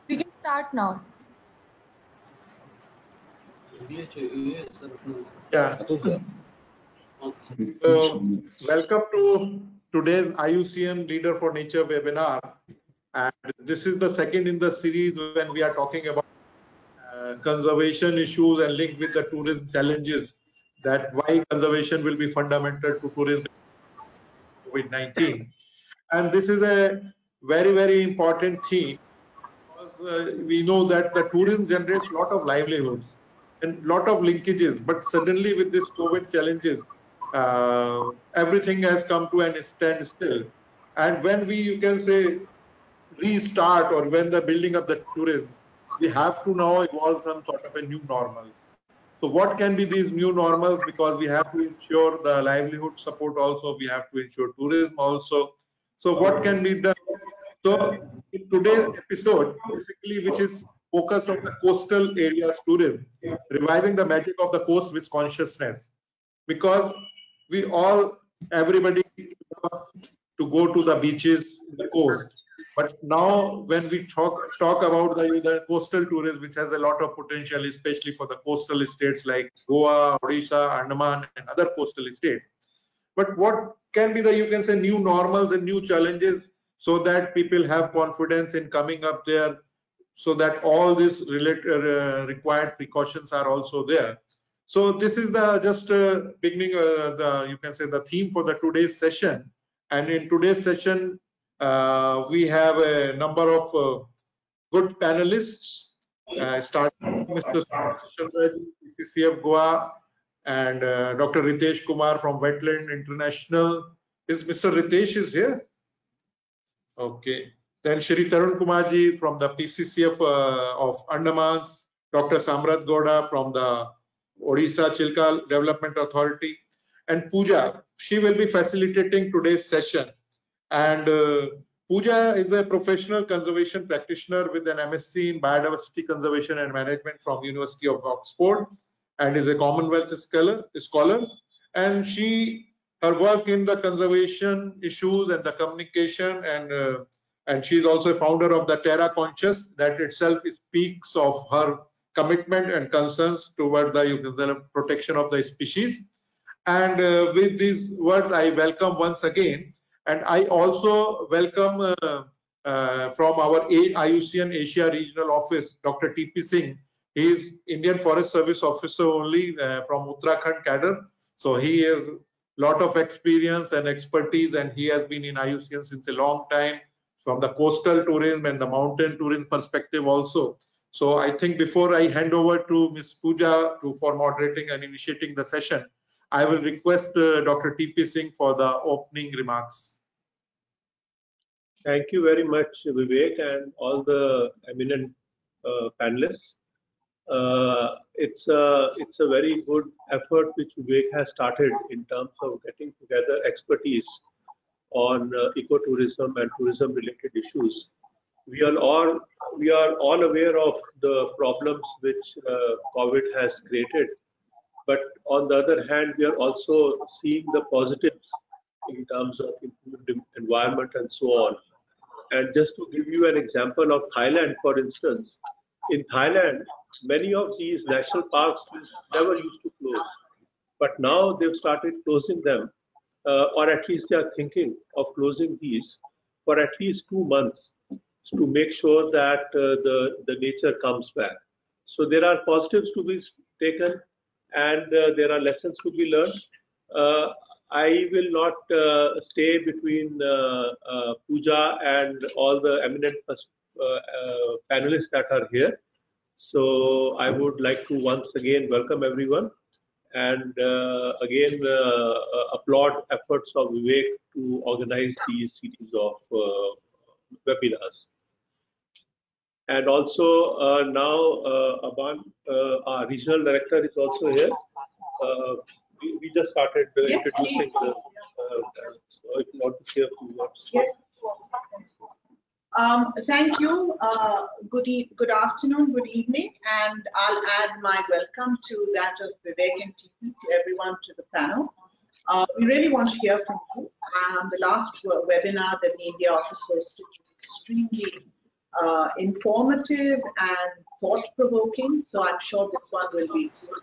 We can start now. Yeah. Welcome to today's IUCN Leader for Nature webinar. And this is the second in the series when we are talking about conservation issues and linked with the tourism challenges, that why conservation will be fundamental to tourism COVID-19. And this is a very, very important theme because we know that the tourism generates a lot of livelihoods and lot of linkages, but suddenly with this COVID challenges, everything has come to an standstill. And when we, you can say, restart, or when the building of the tourism, we have to now evolve some sort of a new normals. So what can be these new normals? Because we have to ensure the livelihood support also, we have to ensure tourism also. So what can be done? So in today's episode, basically, which is focused on the coastal areas tourism, reviving the magic of the coast with consciousness. Because we all, everybody loves to go to the beaches, the coast. But now when we talk about the coastal tourism, which has a lot of potential, especially for the coastal states like Goa, Odisha, Andaman, and other coastal states. But what can be the, you can say, new normals and new challenges so that people have confidence in coming up there, so that all these required precautions are also there. So this is the just beginning, you can say, the theme for the today's session. And in today's session, we have a number of good panelists, starting with Mr. Chandra, PCCF Goa, and Dr. Ritesh Kumar from Wetlands International. Is Mr. Ritesh is here? Okay. Then Shri Tarun Kumarji from the PCCF of Andamans, Dr. Samrat Gowda from the Odisha Chilika Development Authority, and Puja. She will be facilitating today's session. And Puja is a professional conservation practitioner with an MSc in Biodiversity Conservation and Management from University of Oxford, and is a Commonwealth scholar. And her work in the conservation issues and the communication, and she is also a founder of the Terra Conscious, that itself speaks of her commitment and concerns toward the protection of the species. And with these words, I welcome once again. And I also welcome from our IUCN Asia Regional Office, Dr. TP Singh. He is Indian Forest Service officer only from Uttarakhand cadre. So he has a lot of experience and expertise, and he has been in IUCN since a long time, from the coastal tourism and the mountain tourism perspective also. So I think before I hand over to Ms. Puja for moderating and initiating the session, I will request Dr. TP Singh for the opening remarks. Thank you very much, Vivek, and all the eminent panelists. It's a very good effort which Vivek has started in terms of getting together expertise on ecotourism and tourism-related issues. We are all aware of the problems which COVID has created, but on the other hand, we are also seeing the positives in terms of improved environment and so on. And just to give you an example of Thailand, for instance, in Thailand, many of these national parks never used to close, but now they've started closing them, or at least they are thinking of closing these for at least 2 months to make sure that the nature comes back. So there are positives to be taken, and there are lessons to be learned. I will not stay between Puja and all the eminent panelists that are here. So I would like to once again welcome everyone, and again applaud efforts of Vivek to organize these series of webinars. And also now Aban, our regional director, is also here. We just started introducing the. So if you want to share a few words. Yes. Thank you. Good afternoon, good evening, and I'll add my welcome to that of Vivek and TP, to everyone to the panel. We really want to hear from you. The last webinar that the India office hosted was extremely informative and thought-provoking, so I'm sure this one will be good.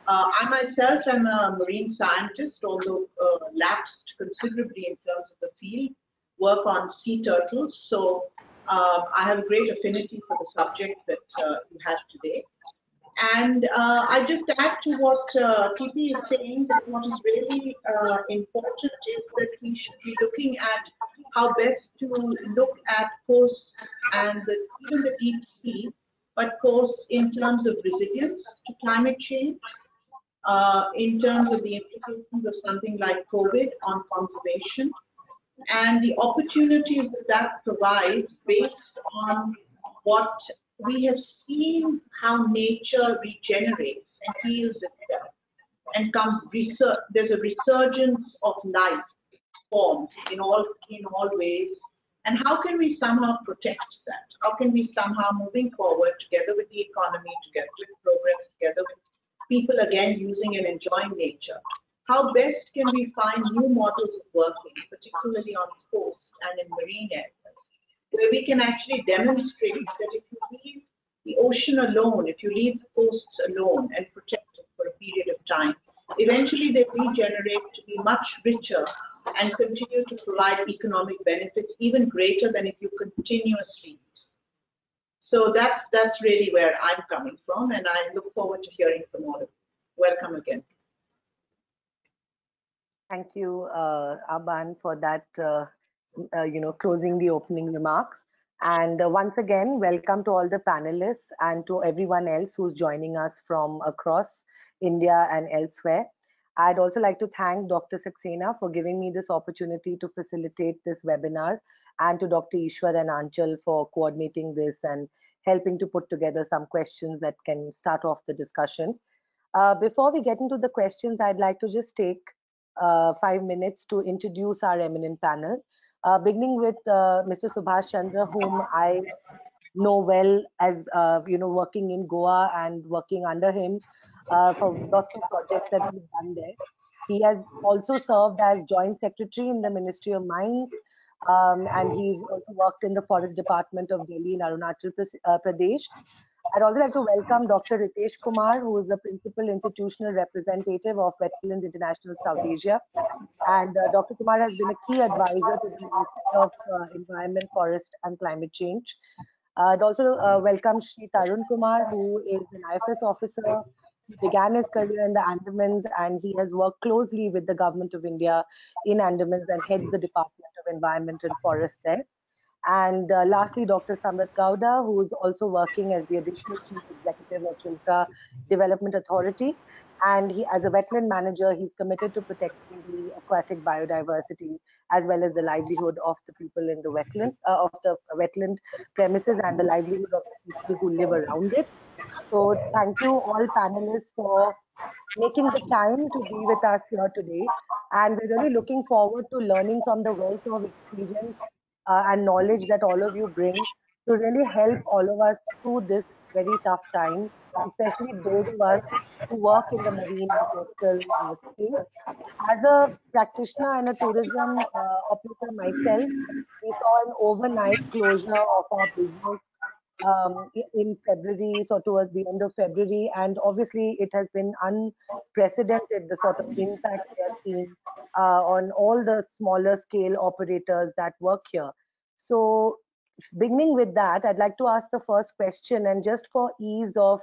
I myself am a marine scientist, although lapsed considerably in terms of the field, work on sea turtles, so I have a great affinity for the subject that you have today. And I just add to what TP is saying, that what is really important is that we should be looking at how best to look at course and even the deep sea, but course in terms of resilience to climate change, in terms of the implications of something like COVID on conservation, and the opportunities that that provides based on what we have seen, how nature regenerates and heals itself, and there's a resurgence of life forms in all ways. And how can we somehow protect that? How can we somehow, moving forward, together with the economy, together with progress, together with people again using and enjoying nature, how best can we find new models of working, particularly on coast and in marine areas, where we can actually demonstrate that if you leave the ocean alone, if you leave the coasts alone and protect it for a period of time, eventually they regenerate to be much richer and continue to provide economic benefits even greater than if you continuously. So that's really where I'm coming from, and I look forward to hearing from all of you. Welcome again. Thank you, Aban, for that, closing the opening remarks. And once again, welcome to all the panelists and to everyone else who's joining us from across India and elsewhere. I'd also like to thank Dr. Saxena for giving me this opportunity to facilitate this webinar, and to Dr. Ishwar and Anchal for coordinating this and helping to put together some questions that can start off the discussion. Before we get into the questions, I'd like to just take 5 minutes to introduce our eminent panel, beginning with Mr. Subhash Chandra, whom I know well as working in Goa and working under him for lots of projects that we've done there. He has also served as Joint Secretary in the Ministry of Mines, and he's also worked in the Forest Department of Delhi in Arunachal Pradesh. I'd also like to welcome Dr. Ritesh Kumar, who is the Principal Institutional Representative of Wetlands International South Asia. And Dr. Kumar has been a key advisor to the Ministry of Environment, Forest and Climate Change. I'd also welcome Shri Tarun Kumar, who is an IFS officer. He began his career in the Andamans, and he has worked closely with the Government of India in Andamans and heads the Department of Environment and Forest there. And lastly, Dr. Samrat Gowda, who is also working as the Additional Chief Executive of Chilika Development Authority. And he, as a wetland manager, he's committed to protecting the aquatic biodiversity as well as the livelihood of the people in the wetland premises and the livelihood of the people who live around it. So thank you all panelists for making the time to be with us here today. And we're really looking forward to learning from the wealth of experience and knowledge that all of you bring to really help all of us through this very tough time, especially those of us who work in the marine and coastal space. As a practitioner and a tourism operator myself, we saw an overnight closure of our business in February, so towards the end of February, and obviously it has been unprecedented, the sort of impact we are seeing on all the smaller scale operators that work here. So beginning with that, I'd like to ask the first question, and just for ease of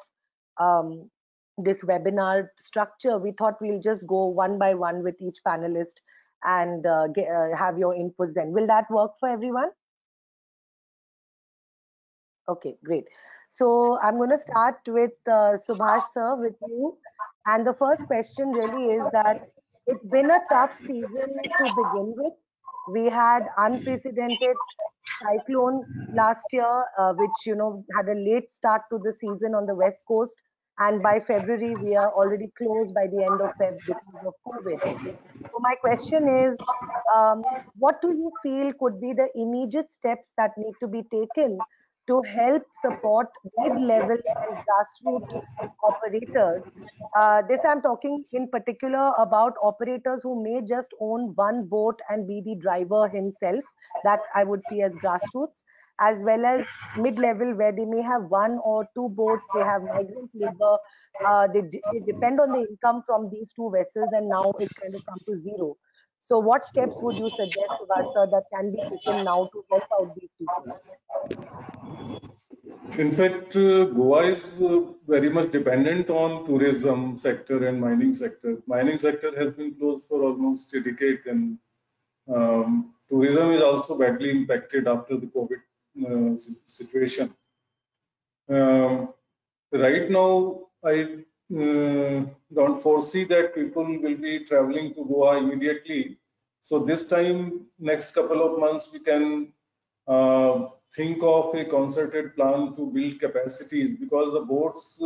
this webinar structure, we thought we'll just go one by one with each panelist and have your inputs then. Will that work for everyone? Okay, great. So I'm going to start with Subhash sir, with you. And the first question really is that it's been a tough season to begin with. We had unprecedented cyclone last year, which had a late start to the season on the west coast. And by February, we are already closed by the end of Feb because of COVID. So my question is, what do you feel could be the immediate steps that need to be taken to help support mid-level and grassroots operators? This I'm talking in particular about operators who may just own one boat and be the driver himself. That I would see as grassroots. as well as mid-level, where they may have one or two boats, they have migrant labor, they depend on the income from these two vessels, and now it's kind of come to zero. So what steps would you suggest, Subhash sir, that can be taken now to help out these people? In fact, Goa is very much dependent on tourism sector and mining sector. Mining sector has been closed for almost a decade, and tourism is also badly impacted after the COVID situation. Right now, I don't foresee that people will be traveling to Goa immediately. So this time, next couple of months, we can think of a concerted plan to build capacities, because the boats,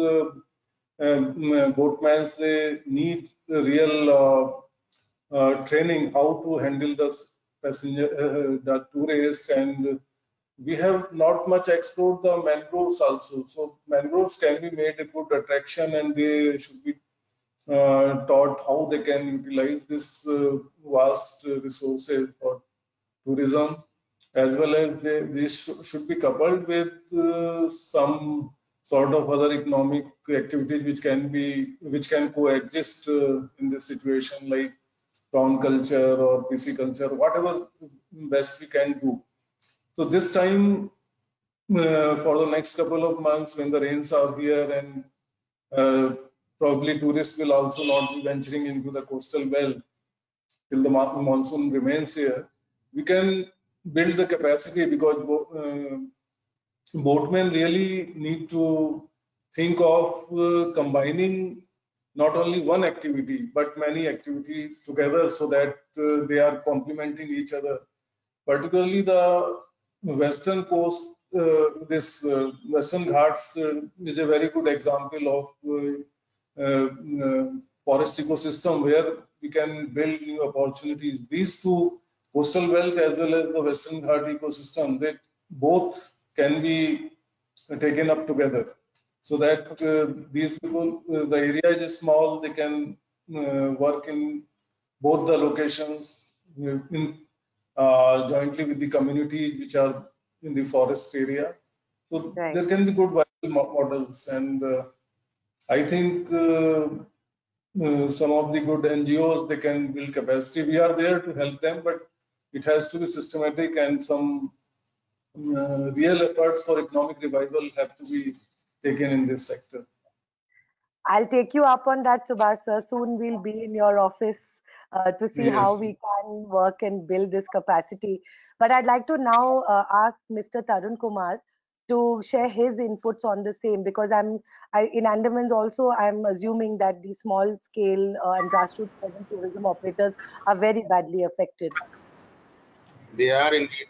boatmen, they need real training how to handle the passenger, the tourists, and we have not much explored the mangroves also. So mangroves can be made a good attraction, and they should be taught how they can utilize this vast resources for tourism, as well as this should be coupled with some sort of other economic activities which can coexist in this situation, like prawn culture or pisciculture, whatever best we can do. So this time, for the next couple of months, when the rains are here, and probably tourists will also not be venturing into the coastal belt till the monsoon remains here, we can build the capacity, because boatmen really need to think of combining not only one activity but many activities together, so that they are complementing each other. Particularly the western coast, this Western Ghats is a very good example of forest ecosystem where we can build new opportunities. These two, coastal belt as well as the Western Ghat ecosystem, they both can be taken up together, so that these people, the area is small, they can work in both the locations in jointly with the communities which are in the forest area. So Right. there can be good viable models, and I think some of the good NGOs, they can build capacity. We are there to help them, but it has to be systematic, and some real efforts for economic revival have to be taken in this sector. I'll take you up on that, Subhash sir. Soon we'll be in your office to see how Yes. we can work and build this capacity. But I'd like to now ask Mr. Tarun Kumar to share his inputs on the same, because in Andamans also, I'm assuming that the small scale and grassroots level tourism operators are very badly affected. They are indeed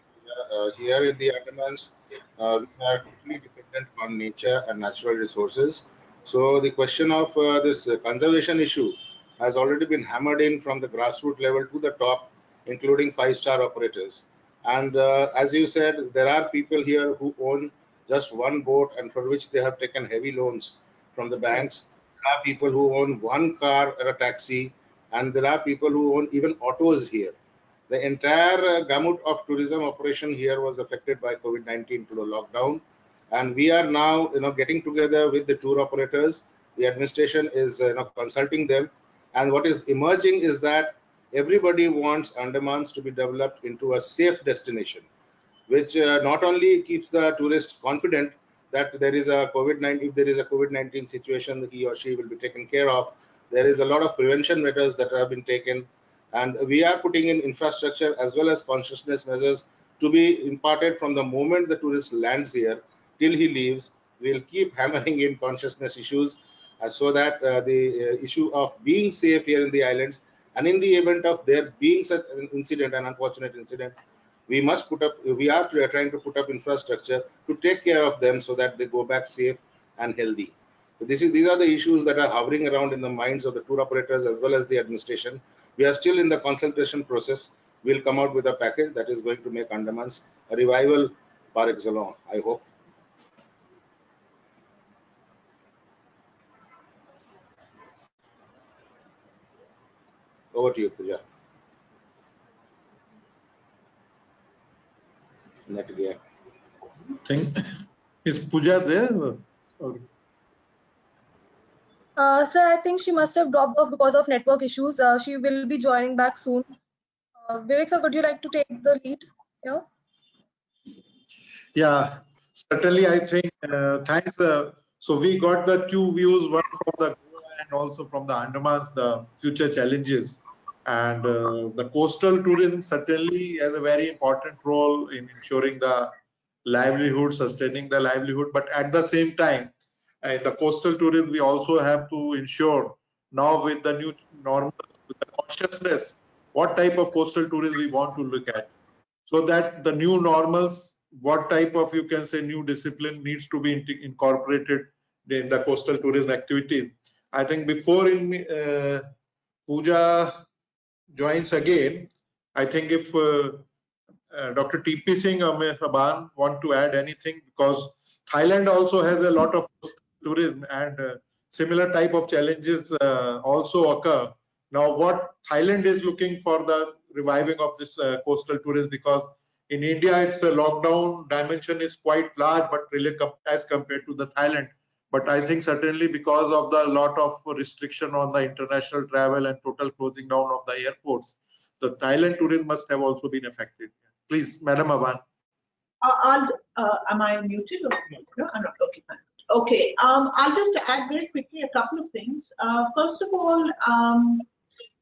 here in the Andamans. We are totally dependent on nature and natural resources. So the question of this conservation issue has already been hammered in from the grassroots level to the top, including five-star operators. And as you said, there are people here who own just one boat and for which they have taken heavy loans from the banks. There are people who own one car or a taxi, and there are people who own even autos here. The entire gamut of tourism operation here was affected by COVID-19 to the lockdown, and we are now, getting together with the tour operators. The administration is, consulting them, and what is emerging is that everybody wants Andamans to be developed into a safe destination, which not only keeps the tourist confident that there is a COVID-19, if there is a COVID-19 situation, he or she will be taken care of. There is a lot of prevention measures that have been taken, and we are putting in infrastructure as well as consciousness measures to be imparted from the moment the tourist lands here till he leaves. We'll keep hammering in consciousness issues so that the issue of being safe here in the islands, and in the event of there being such an incident, an unfortunate incident, we are trying to put up infrastructure to take care of them so that they go back safe and healthy. So these are the issues that are hovering around in the minds of the tour operators as well as the administration. We are still in the consultation process. We'll come out with a package that is going to make Andamans a revival par excellence, I hope. Over to you, Puja. Net gear. Is Puja there? Sir, I think she must have dropped off because of network issues. She will be joining back soon. Vivek sir, would you like to take the lead here? Yeah, certainly. I think thanks. So we got the two views, one from the Goa and also from the Andamans, the future challenges. And the coastal tourism certainly has a very important role in ensuring the livelihood, sustaining the livelihood. But at the same time, in the coastal tourism, we also have to ensure now with the new normal, with the consciousness, what type of coastal tourism we want to look at. So that the new normals, what type of, you can say, new discipline needs to be incorporated in the coastal tourism activities. I think before Puja joins again, I think if Dr. TP Singh or Ms. Aban want to add anything, because Thailand also has a lot of tourism and similar type of challenges also occur. Now, what Thailand is looking for the reviving of this coastal tourism, because in India, it's the lockdown dimension is quite large, but really as compared to the Thailand. But I think certainly because of the lot of restriction on the international travel and total closing down of the airports, the Thailand tourism must have also been affected. Please, Madam Aban. Am I muted? Or no? I'm not. Okay, fine. Okay. I'll just add very quickly a couple of things. First of all,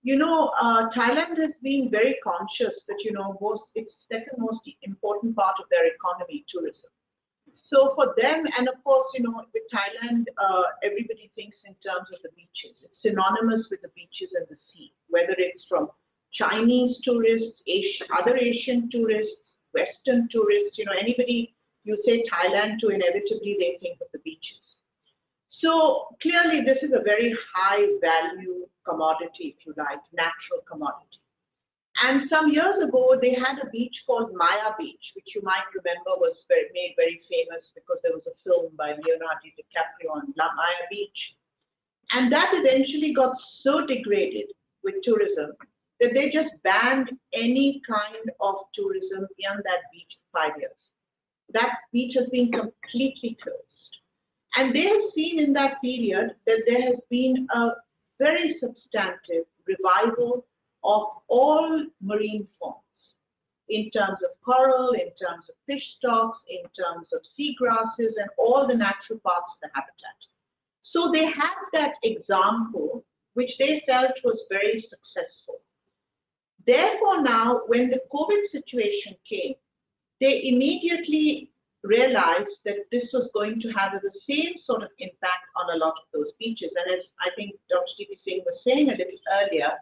Thailand has been very conscious that its second most important part of their economy, tourism. So for them, and of course, with Thailand, everybody thinks in terms of the beaches. It's synonymous with the beaches and the sea, whether it's from Chinese tourists, other Asian tourists, Western tourists, anybody you say Thailand to, inevitably they think of the beaches. So clearly this is a very high value commodity, if you like, natural commodity. And some years ago, they had a beach called Maya Beach, which you might remember was made very famous because there was a film by Leonardo DiCaprio on Maya Beach. And that eventually got so degraded with tourism that they just banned any kind of tourism beyond that beach for 5 years. That beach has been completely closed. And they have seen in that period that there has been a very substantive revival of all marine forms in terms of coral, in terms of fish stocks, in terms of seagrasses, and all the natural parts of the habitat. So they had that example, which they felt was very successful. Therefore, now, when the COVID situation came, they immediately realized that this was going to have the same sort of impact on a lot of those beaches. And as I think Dr. T.P. Singh was saying a little earlier,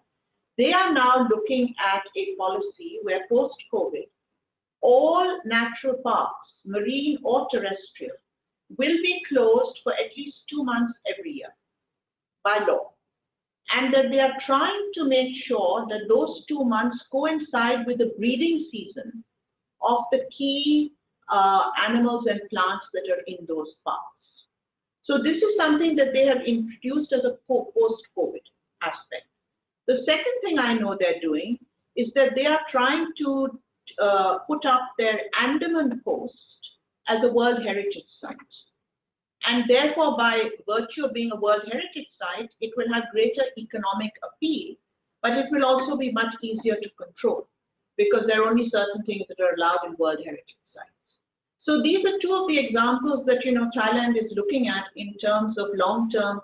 they are now looking at a policy where post-COVID, all natural parks, marine or terrestrial, will be closed for at least 2 months every year by law. And that they are trying to make sure that those 2 months coincide with the breeding season of the key animals and plants that are in those parks. So this is something that they have introduced as a post-COVID aspect. The second thing I know they're doing is that they are trying to put up their Andaman coast as a World Heritage Site. And therefore, by virtue of being a World Heritage Site, it will have greater economic appeal, but it will also be much easier to control because there are only certain things that are allowed in World Heritage Sites. So these are two of the examples that Thailand is looking at in terms of long-term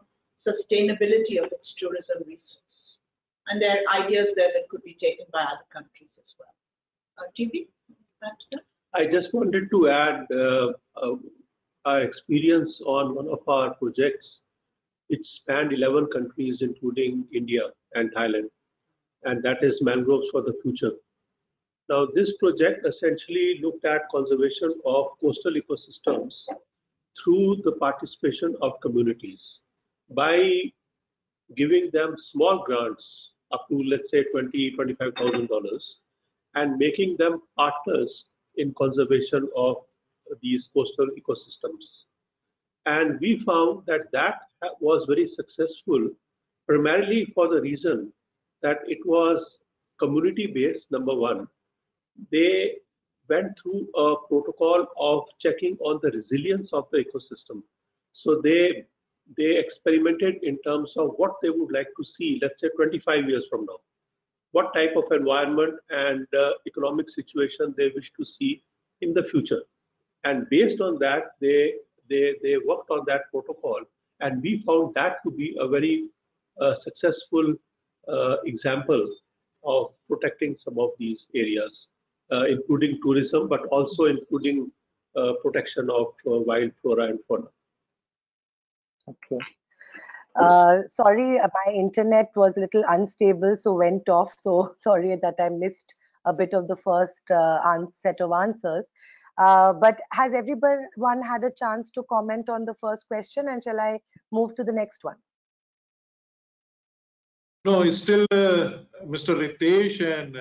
sustainability of its tourism resource. And there are ideas there that could be taken by other countries as well. TP? I just wanted to add our experience on one of our projects, which spanned 11 countries, including India and Thailand, and that is Mangroves for the Future. Now, this project essentially looked at conservation of coastal ecosystems through the participation of communities by giving them small grants up to, let's say, $20,000 to $25,000 and making them partners in conservation of these coastal ecosystems. And we found that that was very successful, primarily for the reason that it was community-based, number one. They went through a protocol of checking on the resilience of the ecosystem. So they experimented in terms of what they would like to see, let's say 25 years from now, what type of environment and economic situation they wish to see in the future. And based on that, they worked on that protocol, and we found that to be a very successful example of protecting some of these areas, including tourism, but also including protection of wild flora and fauna. Okay. Sorry, my internet was a little unstable, so went off. So sorry that I missed a bit of the first set of answers. But has everyone had a chance to comment on the first question, and shall I move to the next one? No, it's still Mr. Ritesh and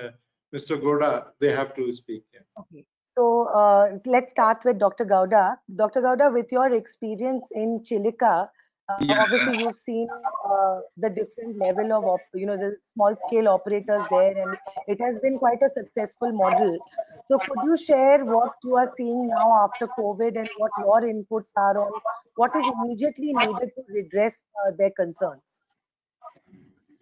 Mr. Gowda. They have to speak. Yeah. Okay. So let's start with Dr. Gowda. Dr. Gowda, with your experience in Chilika, obviously you've seen the different level of the small scale operators there, and it has been quite a successful model. So could you share what you are seeing now after COVID and what your inputs are on what is immediately needed to redress their concerns?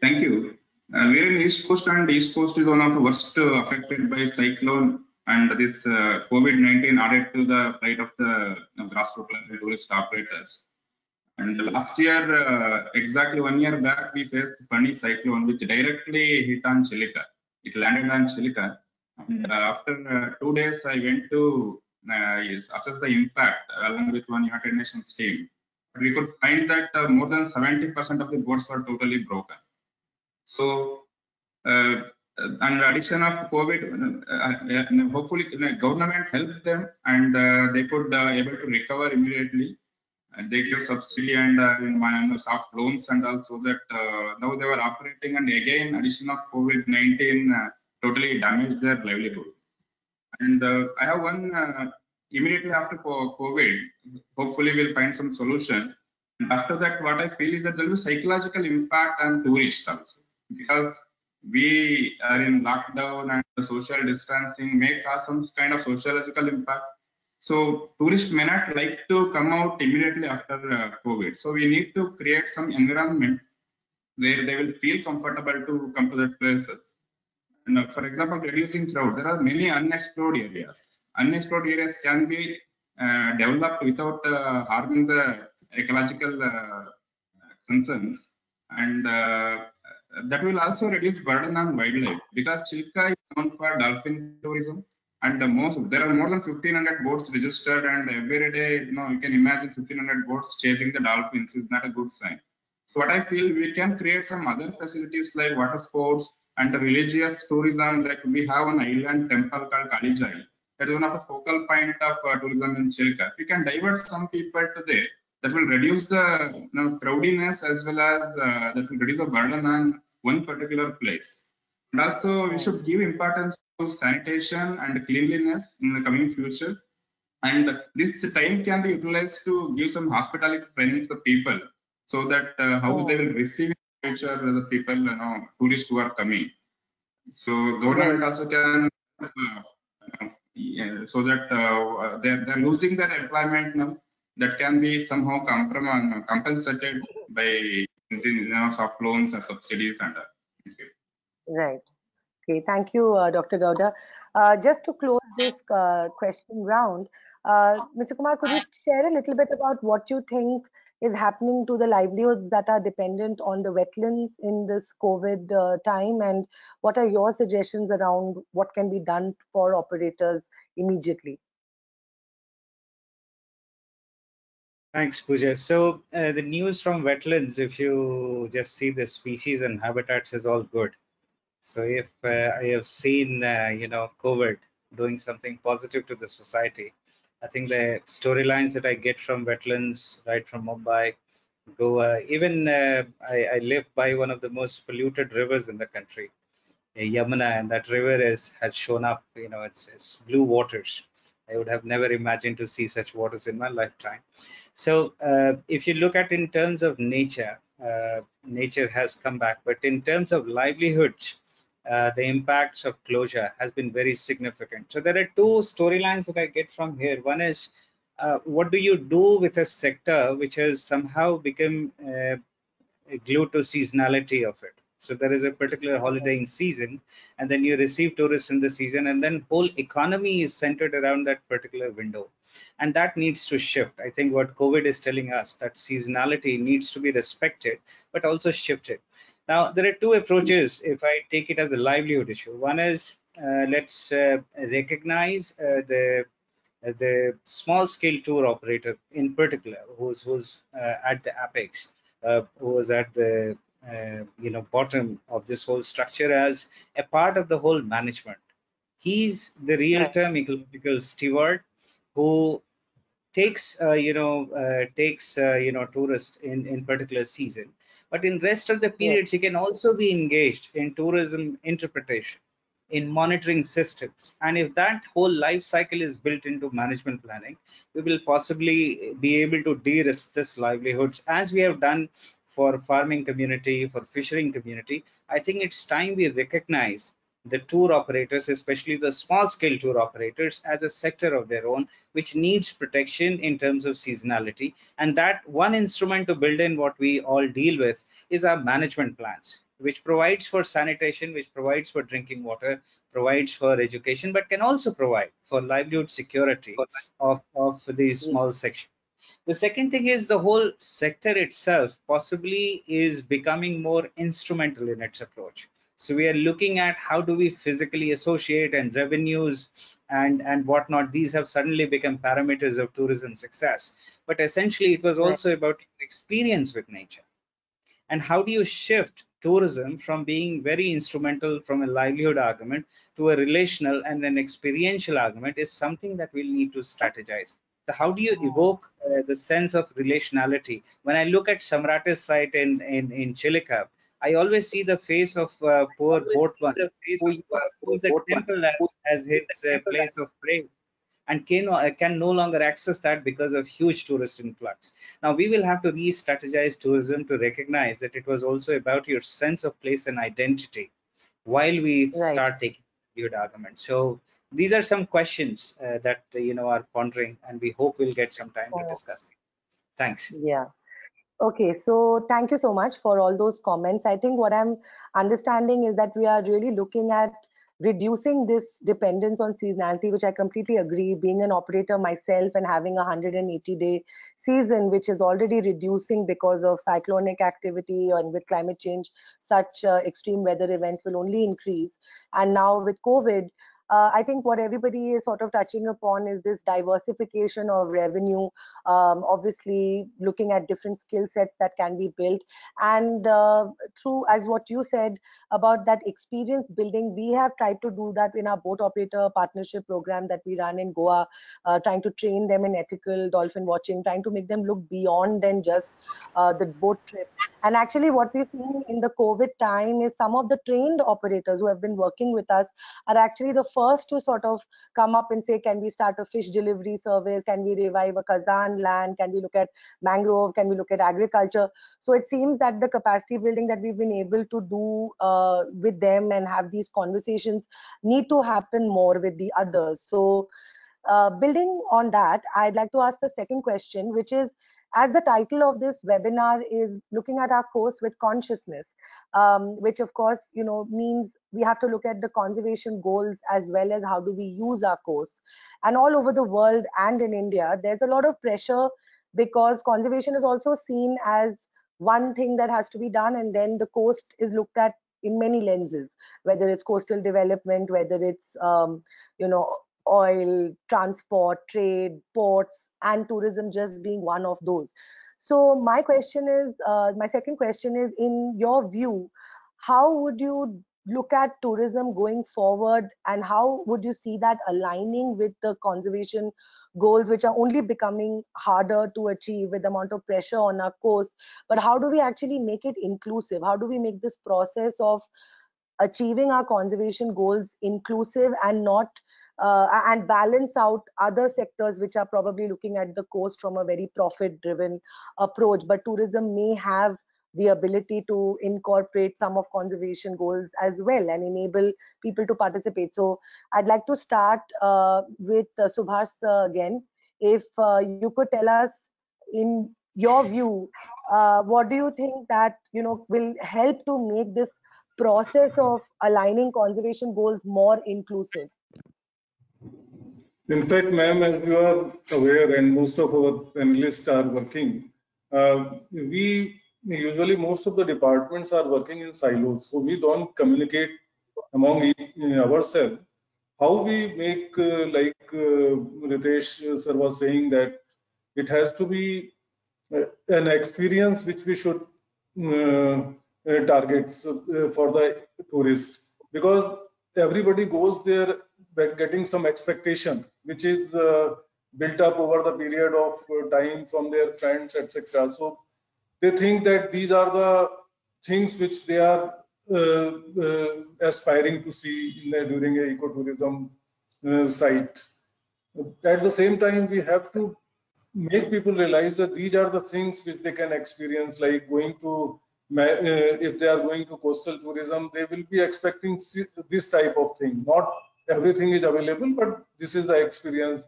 Thank you. We are in East Coast, and East Coast is one of the worst affected by cyclone, and this COVID-19 added to the plight of the grassroots and tourist operators. And last year, exactly 1 year back, we faced funny cyclone which directly hit on Chilika. It landed on Chilika. And after 2 days, I went to assess the impact along with one United Nations team. But we could find that more than 70% of the boats were totally broken. So, and addition of COVID, hopefully government helped them, and they could able to recover immediately. And they give subsidy and soft loans, and also that now they were operating, and again addition of COVID-19 totally damaged their livelihood. And I have one immediately after COVID, hopefully we'll find some solution. And after that, what I feel is that there will be psychological impact on tourists also, because we are in lockdown and the social distancing may cause some kind of sociological impact. So tourists may not like to come out immediately after COVID. So we need to create some environment where they will feel comfortable to come to the places. And for example, reducing crowd. There are many unexplored areas. Unexplored areas can be developed without harming the ecological concerns, and that will also reduce burden on wildlife, because Chilika is known for dolphin tourism. And there are more than 1,500 boats registered, and every day, you can imagine 1,500 boats chasing the dolphins is not a good sign. So what I feel, we can create some other facilities like water sports and religious tourism. Like we have an island temple called Kalijai. That is one of the focal point of tourism in Chilika. We can divert some people to there. That will reduce the crowdiness, as well as that will reduce the burden on one particular place. And also, we should give importance to sanitation and cleanliness in the coming future. And this time can be utilized to give some hospitality training to the people, so that how they will receive in the future the people, tourists who are coming. So government also can, so that they're losing their employment now. That can be somehow compensated by soft loans and subsidies and. Right. Okay, thank you, Dr. Gowda. Just to close this question round, Mr. Kumar, could you share a little bit about what you think is happening to the livelihoods that are dependent on the wetlands in this COVID time, and what are your suggestions around what can be done for operators immediately? Thanks, Puja. So the news from wetlands, if you just see the species and habitats, is all good. So if I have seen, COVID doing something positive to the society, I think the storylines that I get from wetlands, right from Mumbai, Goa, even I live by one of the most polluted rivers in the country, Yamuna, and that river has shown up, it's blue waters. I would have never imagined to see such waters in my lifetime. So if you look at in terms of nature, nature has come back, but in terms of livelihoods, the impacts of closure has been very significant. So there are two storylines that I get from here. One is, what do you do with a sector which has somehow become glued to seasonality of it? So there is a particular holidaying season, and then you receive tourists in the season, and then whole economy is centered around that particular window, and that needs to shift. I think what COVID is telling us, that seasonality needs to be respected, but also shifted. Now there are two approaches if I take it as a livelihood issue. One is, let's recognize the small scale tour operator in particular, who's at the apex, who was at the bottom of this whole structure as a part of the whole management. He's the real term ecological steward who takes tourists in particular season, but in rest of the periods he can also be engaged in tourism interpretation, in monitoring systems. And if that whole life cycle is built into management planning, we will possibly be able to de-risk this livelihoods as we have done for farming community, for fishing community. I think it's time we recognize the tour operators, especially the small scale tour operators, as a sector of their own, which needs protection in terms of seasonality. And that one instrument to build in what we all deal with is our management plans, which provides for sanitation, which provides for drinking water, provides for education, but can also provide for livelihood security of these small sections. The second thing is the whole sector itself possibly is becoming more instrumental in its approach. So we are looking at how do we physically associate, and revenues and whatnot. These have suddenly become parameters of tourism success. But essentially, it was also about experience with nature. And how do you shift tourism from being very instrumental from a livelihood argument to a relational and an experiential argument is something that we'll need to strategize. So how do you evoke the sense of relationality? When I look at Samrat's site in Chilika, I always see the face of poor boatman who used the temple as his place of prayer, and can no longer access that because of huge tourist influx. Now we will have to re-strategize tourism to recognize that it was also about your sense of place and identity while we start taking good arguments. So these are some questions that are pondering, and we hope we'll get some time to discuss them. Thanks. Yeah. Okay, so thank you so much for all those comments. I think what I'm understanding is that we are really looking at reducing this dependence on seasonality, which I completely agree. Being an operator myself and having a 180-day season, which is already reducing because of cyclonic activity, and with climate change, such extreme weather events will only increase. And now with COVID, I think what everybody is sort of touching upon is this diversification of revenue, obviously looking at different skill sets that can be built. And through, as what you said about that experience building, we have tried to do that in our boat operator partnership program that we run in Goa, trying to train them in ethical dolphin watching, trying to make them look beyond than just the boat trip. And actually what we've seen in the COVID time is some of the trained operators who have been working with us are actually the first to sort of come up and say, can we start a fish delivery service? Can we revive a Kazan land? Can we look at mangrove? Can we look at agriculture? So it seems that the capacity building that we've been able to do with them and have these conversations need to happen more with the others. So building on that, I'd like to ask the second question, which is, as the title of this webinar is looking at our coast with consciousness, which of course, means we have to look at the conservation goals as well as how do we use our coasts. And all over the world and in India, there's a lot of pressure because conservation is also seen as one thing that has to be done, and then the coast is looked at in many lenses, whether it's coastal development, whether it's oil, transport, trade, ports, and tourism just being one of those. So my question is, my second question is, in your view, how would you look at tourism going forward, and how would you see that aligning with the conservation goals, which are only becoming harder to achieve with the amount of pressure on our coast? But how do we actually make it inclusive? How do we make this process of achieving our conservation goals inclusive and not and balance out other sectors which are probably looking at the coast from a very profit driven approach, but tourism may have the ability to incorporate some of conservation goals as well and enable people to participate. So I'd like to start with Subhash again. If you could tell us, in your view, what do you think that will help to make this process of aligning conservation goals more inclusive? In fact, ma'am, as you are aware, and most of our panelists are working, we usually, most of the departments are working in silos, so we don't communicate among ourselves. How we make, like Ritesh sir was saying, that it has to be an experience which we should target for the tourist, because everybody goes there getting some expectation which is built up over the period of time from their friends, etc. So they think that these are the things which they are aspiring to see during a ecotourism site. At the same time, we have to make people realize that these are the things which they can experience, like going to, if they are going to coastal tourism, they will be expecting this type of thing. Not everything is available, but this is the experience.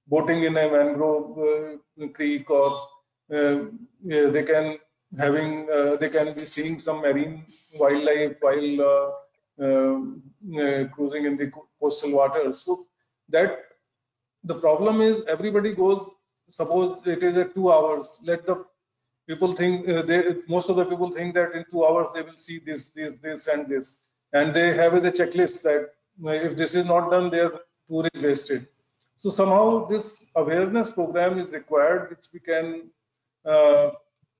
Boating in a mangrove creek, or they can they can be seeing some marine wildlife while cruising in the coastal waters. So that the problem is, everybody goes, suppose it is at 2 hours, let the people think, most of the people think that in 2 hours they will see this and this, and they have a checklist that if this is not done, their tour is wasted. So somehow this awareness program is required, which we can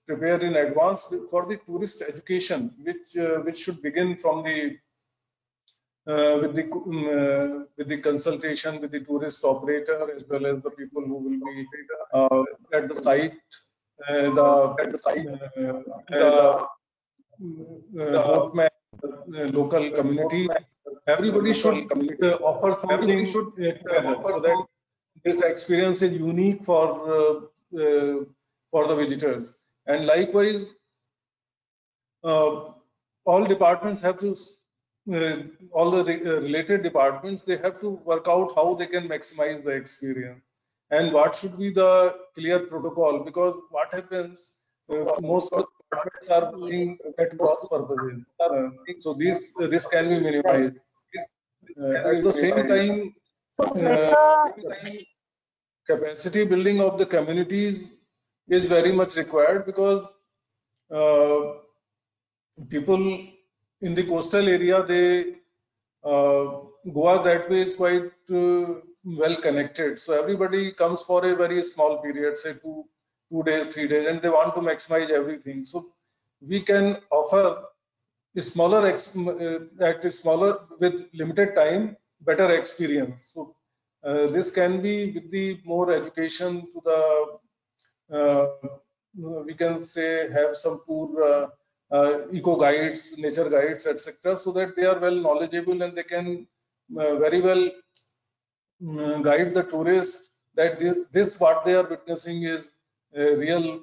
prepare in advance for the tourist education, which should begin from the with the consultation with the tourist operator, as well as the people who will be at the site, the boatman, local community. Everybody should offer something together, so that this experience is unique for the visitors. And likewise, all departments have to, all the related departments, they have to work out how they can maximize the experience and what should be the clear protocol, because what happens, most of the departments are working at cross purposes. So this can be minimized. At the same time, capacity building of the communities is very much required, because people in the coastal area, they Goa that way is quite well connected. So everybody comes for a very small period, say 2 days, 3 days, and they want to maximize everything. So we can offer a smaller with limited time, better experience. So this can be with the more education to the we can say have some tour eco guides, nature guides, etc., so that they are well knowledgeable and they can very well guide the tourists that this what they are witnessing is a real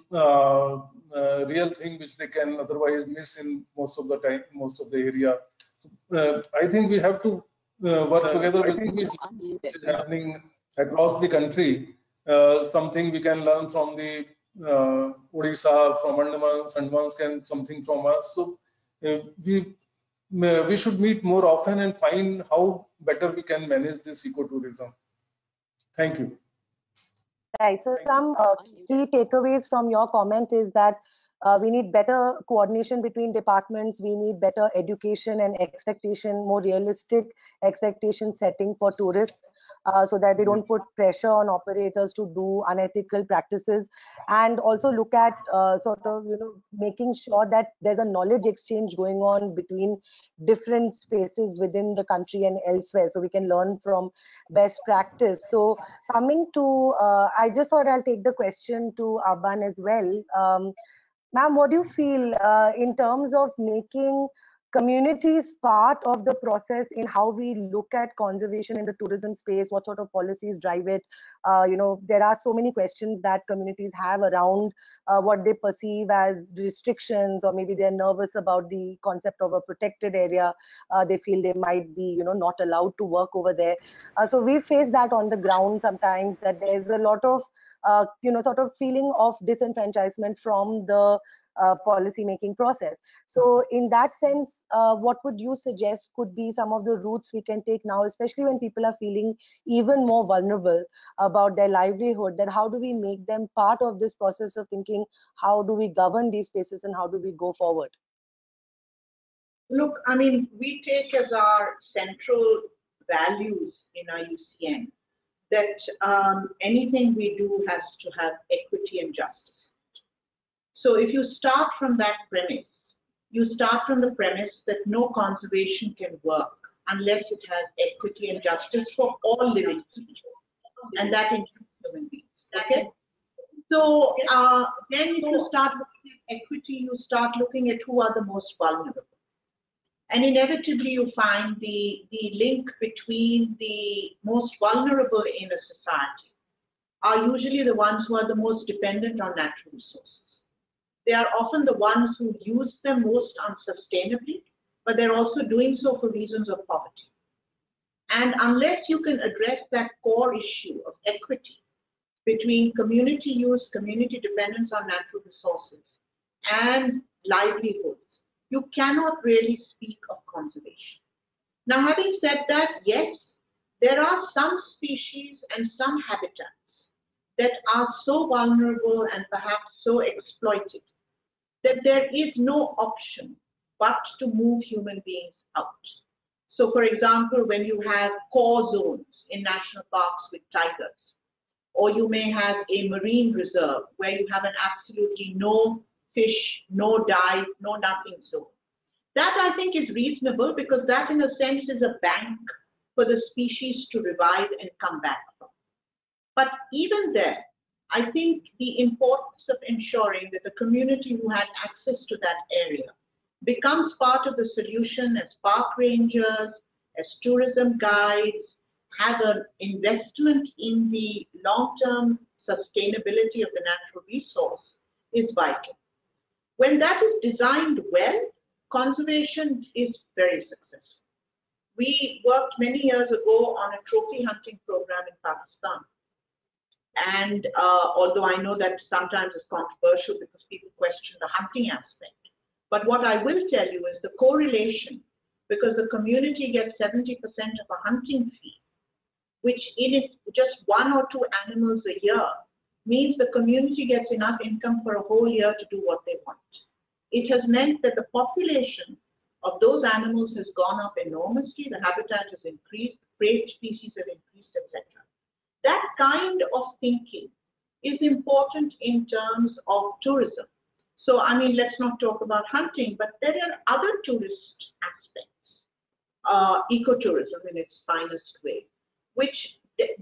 thing which they can otherwise miss in most of the time, most of the area. I think we have to work together with which is happening across the country. Something we can learn from the Odisha, from Andamans can something from us. So we should meet more often and find how better we can manage this ecotourism. Thank you. Right. So some key takeaways from your comment is that we need better coordination between departments. We need better education and expectation, more realistic expectation setting for tourists, so that they don't put pressure on operators to do unethical practices, and also look at sort of making sure that there's a knowledge exchange going on between different spaces within the country and elsewhere, so we can learn from best practice. So coming to, I just thought I'll take the question to Abban as well. Ma'am, what do you feel in terms of making communities part of the process in how we look at conservation in the tourism space? What sort of policies drive it? There are so many questions that communities have around what they perceive as restrictions, or maybe they're nervous about the concept of a protected area. They feel they might be, not allowed to work over there. So we face that on the ground sometimes, that there's a lot of, sort of feeling of disenfranchisement from the policy making process. So in that sense, what would you suggest could be some of the routes we can take now, especially when people are feeling even more vulnerable about their livelihood? That how do we make them part of this process of thinking, how do we govern these spaces and how do we go forward? Look, I mean, we take as our central values in IUCN that anything we do has to have equity and justice. So if you start from that premise, you start from the premise that no conservation can work unless it has equity and justice for all living creatures, and that includes human beings. Okay? So then if you start looking at equity, you start looking at who are the most vulnerable. And inevitably you find the link between the most vulnerable in a society are usually the ones who are the most dependent on natural resources. They are often the ones who use them most unsustainably, but they're also doing so for reasons of poverty. And unless you can address that core issue of equity between community use, community dependence on natural resources, and livelihoods, you cannot really speak of conservation. Now, having said that, yes, there are some species and some habitats that are so vulnerable and perhaps so exploited that there is no option but to move human beings out. So, for example, when you have core zones in national parks with tigers, or you may have a marine reserve where you have an absolutely no fish, no dive, no nothing zone. That, I think, is reasonable, because that, in a sense, is a bank for the species to revive and come back from. But even there, I think the importance of ensuring that the community who had access to that area becomes part of the solution as park rangers, as tourism guides, have an investment in the long-term sustainability of the natural resource is vital. When that is designed well, conservation is very successful. We worked many years ago on a trophy hunting program in Pakistan. And although I know that sometimes it's controversial because people question the hunting aspect, but what I will tell you is the correlation, because the community gets 70% of a hunting fee, which in it just 1 or 2 animals a year, means the community gets enough income for a whole year to do what they want. It has meant that the population of those animals has gone up enormously, the habitat has increased, prey species have increased, etc. That kind of thinking is important in terms of tourism. So, I mean, let's not talk about hunting, but there are other tourist aspects, ecotourism in its finest way, which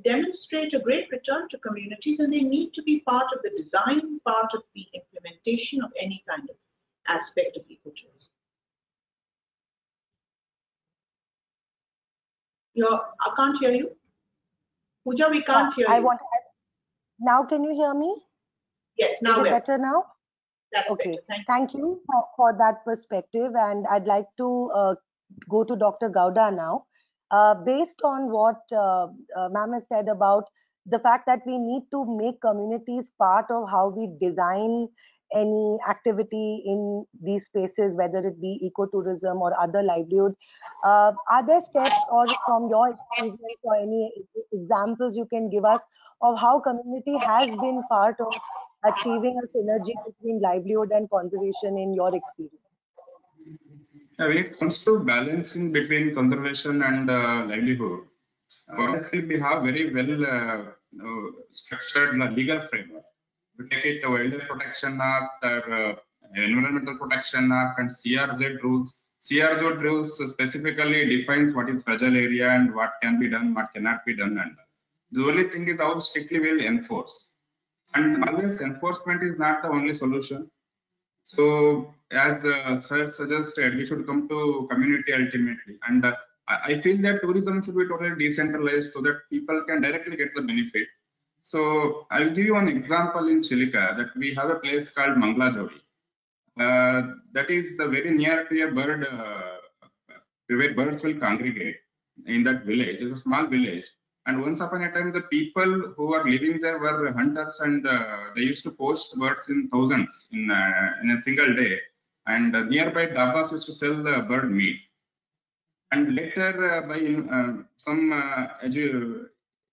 demonstrate a great return to communities, and they need to be part of the design, part of the implementation of any kind of aspect of ecotourism. I can't hear you. Puja, we can't hear you. Now, can you hear me? Yes, now is it better now? That's okay. Better. Thank you for that perspective. And I'd like to go to Dr. Gowda now. Based on what ma'am has said about the fact that we need to make communities part of how we design any activity in these spaces, whether it be ecotourism or other livelihood, are there steps, or from your experience or any examples you can give us of how community has been part of achieving a synergy between livelihood and conservation in your experience? When it comes to balancing between conservation and livelihood, actually we have very well structured legal framework. We take it Wildlife Protection Act, or Environmental Protection Act, and CRZ rules. CRZ rules specifically defines what is fragile area and what can be done, what cannot be done. And the only thing is how strictly we'll enforce. And always enforcement is not the only solution. So as sir suggested, we should come to community ultimately. And I feel that tourism should be totally decentralized so that people can directly get the benefit. So I'll give you an example in Chilika that we have a place called Mangalajodi. That is very near to a bird, where birds will congregate in that village. It's a small village. And once upon a time, the people who were living there were hunters, and they used to post birds in thousands in a single day. And nearby dhabas used to sell the bird meat. And later, by some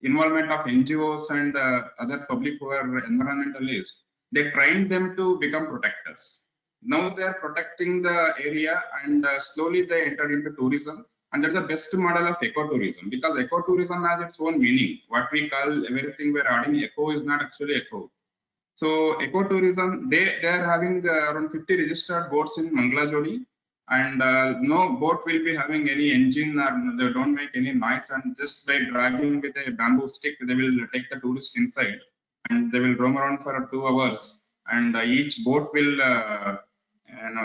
involvement of NGOs and other public who are environmentalists, they trained them to become protectors. Now they are protecting the area, and slowly they enter into tourism. And that's the best model of ecotourism, because ecotourism has its own meaning. What we call everything we're adding eco is not actually eco. So ecotourism, they are having around 50 registered boats in Mangalajodi, and no boat will be having any engine, or they don't make any noise, and just by dragging with a bamboo stick, they will take the tourist inside, and they will roam around for 2 hours, and each boat will,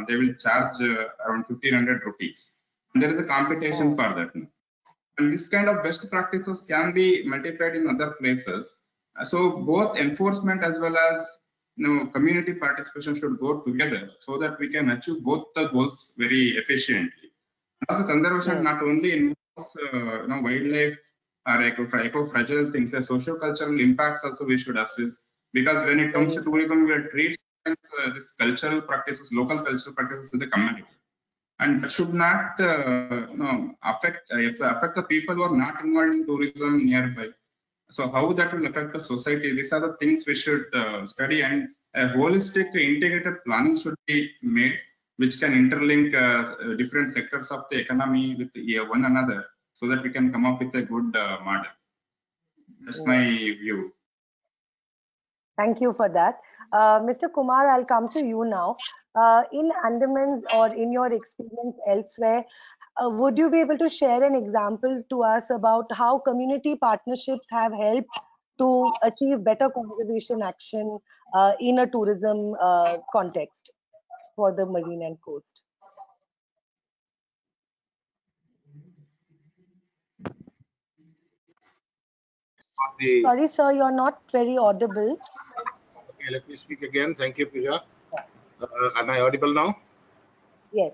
they will charge around 1500 rupees. And there is a competition for that. And this kind of best practices can be multiplied in other places. So both enforcement as well as community participation should go together so that we can achieve both the goals very efficiently. Also, conservation not only involves wildlife or eco-fragile things, the socio-cultural impacts also we should assess, because when it comes to tourism, we treat these cultural practices, local cultural practices to the community. And should not affect the people who are not involved in tourism nearby. So how that will affect the society? These are the things we should study, and a holistic, integrated planning should be made, which can interlink different sectors of the economy with one another, so that we can come up with a good model. That's my view. Thank you for that. Mr. Kumar, I'll come to you now. In Andamans or in your experience elsewhere, would you be able to share an example to us about how community partnerships have helped to achieve better conservation action in a tourism context for the marine and coast? Sorry, sir, you're not very audible. Okay, let me speak again. Thank you, Puja. Am I audible now? Yes.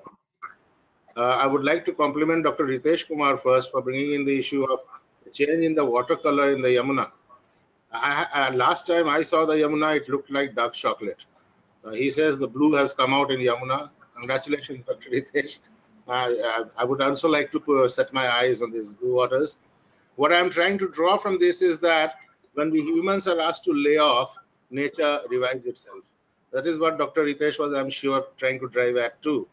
I would like to compliment Dr. Ritesh Kumar first for bringing in the issue of change in the watercolor in the Yamuna. Last time I saw the Yamuna, it looked like dark chocolate. He says the blue has come out in Yamuna. Congratulations, Dr. Ritesh. I would also like to set my eyes on these blue waters. What I'm trying to draw from this is that when we humans are asked to lay off, nature revives itself. That is what Dr. Ritesh was, I'm sure, trying to drive at too.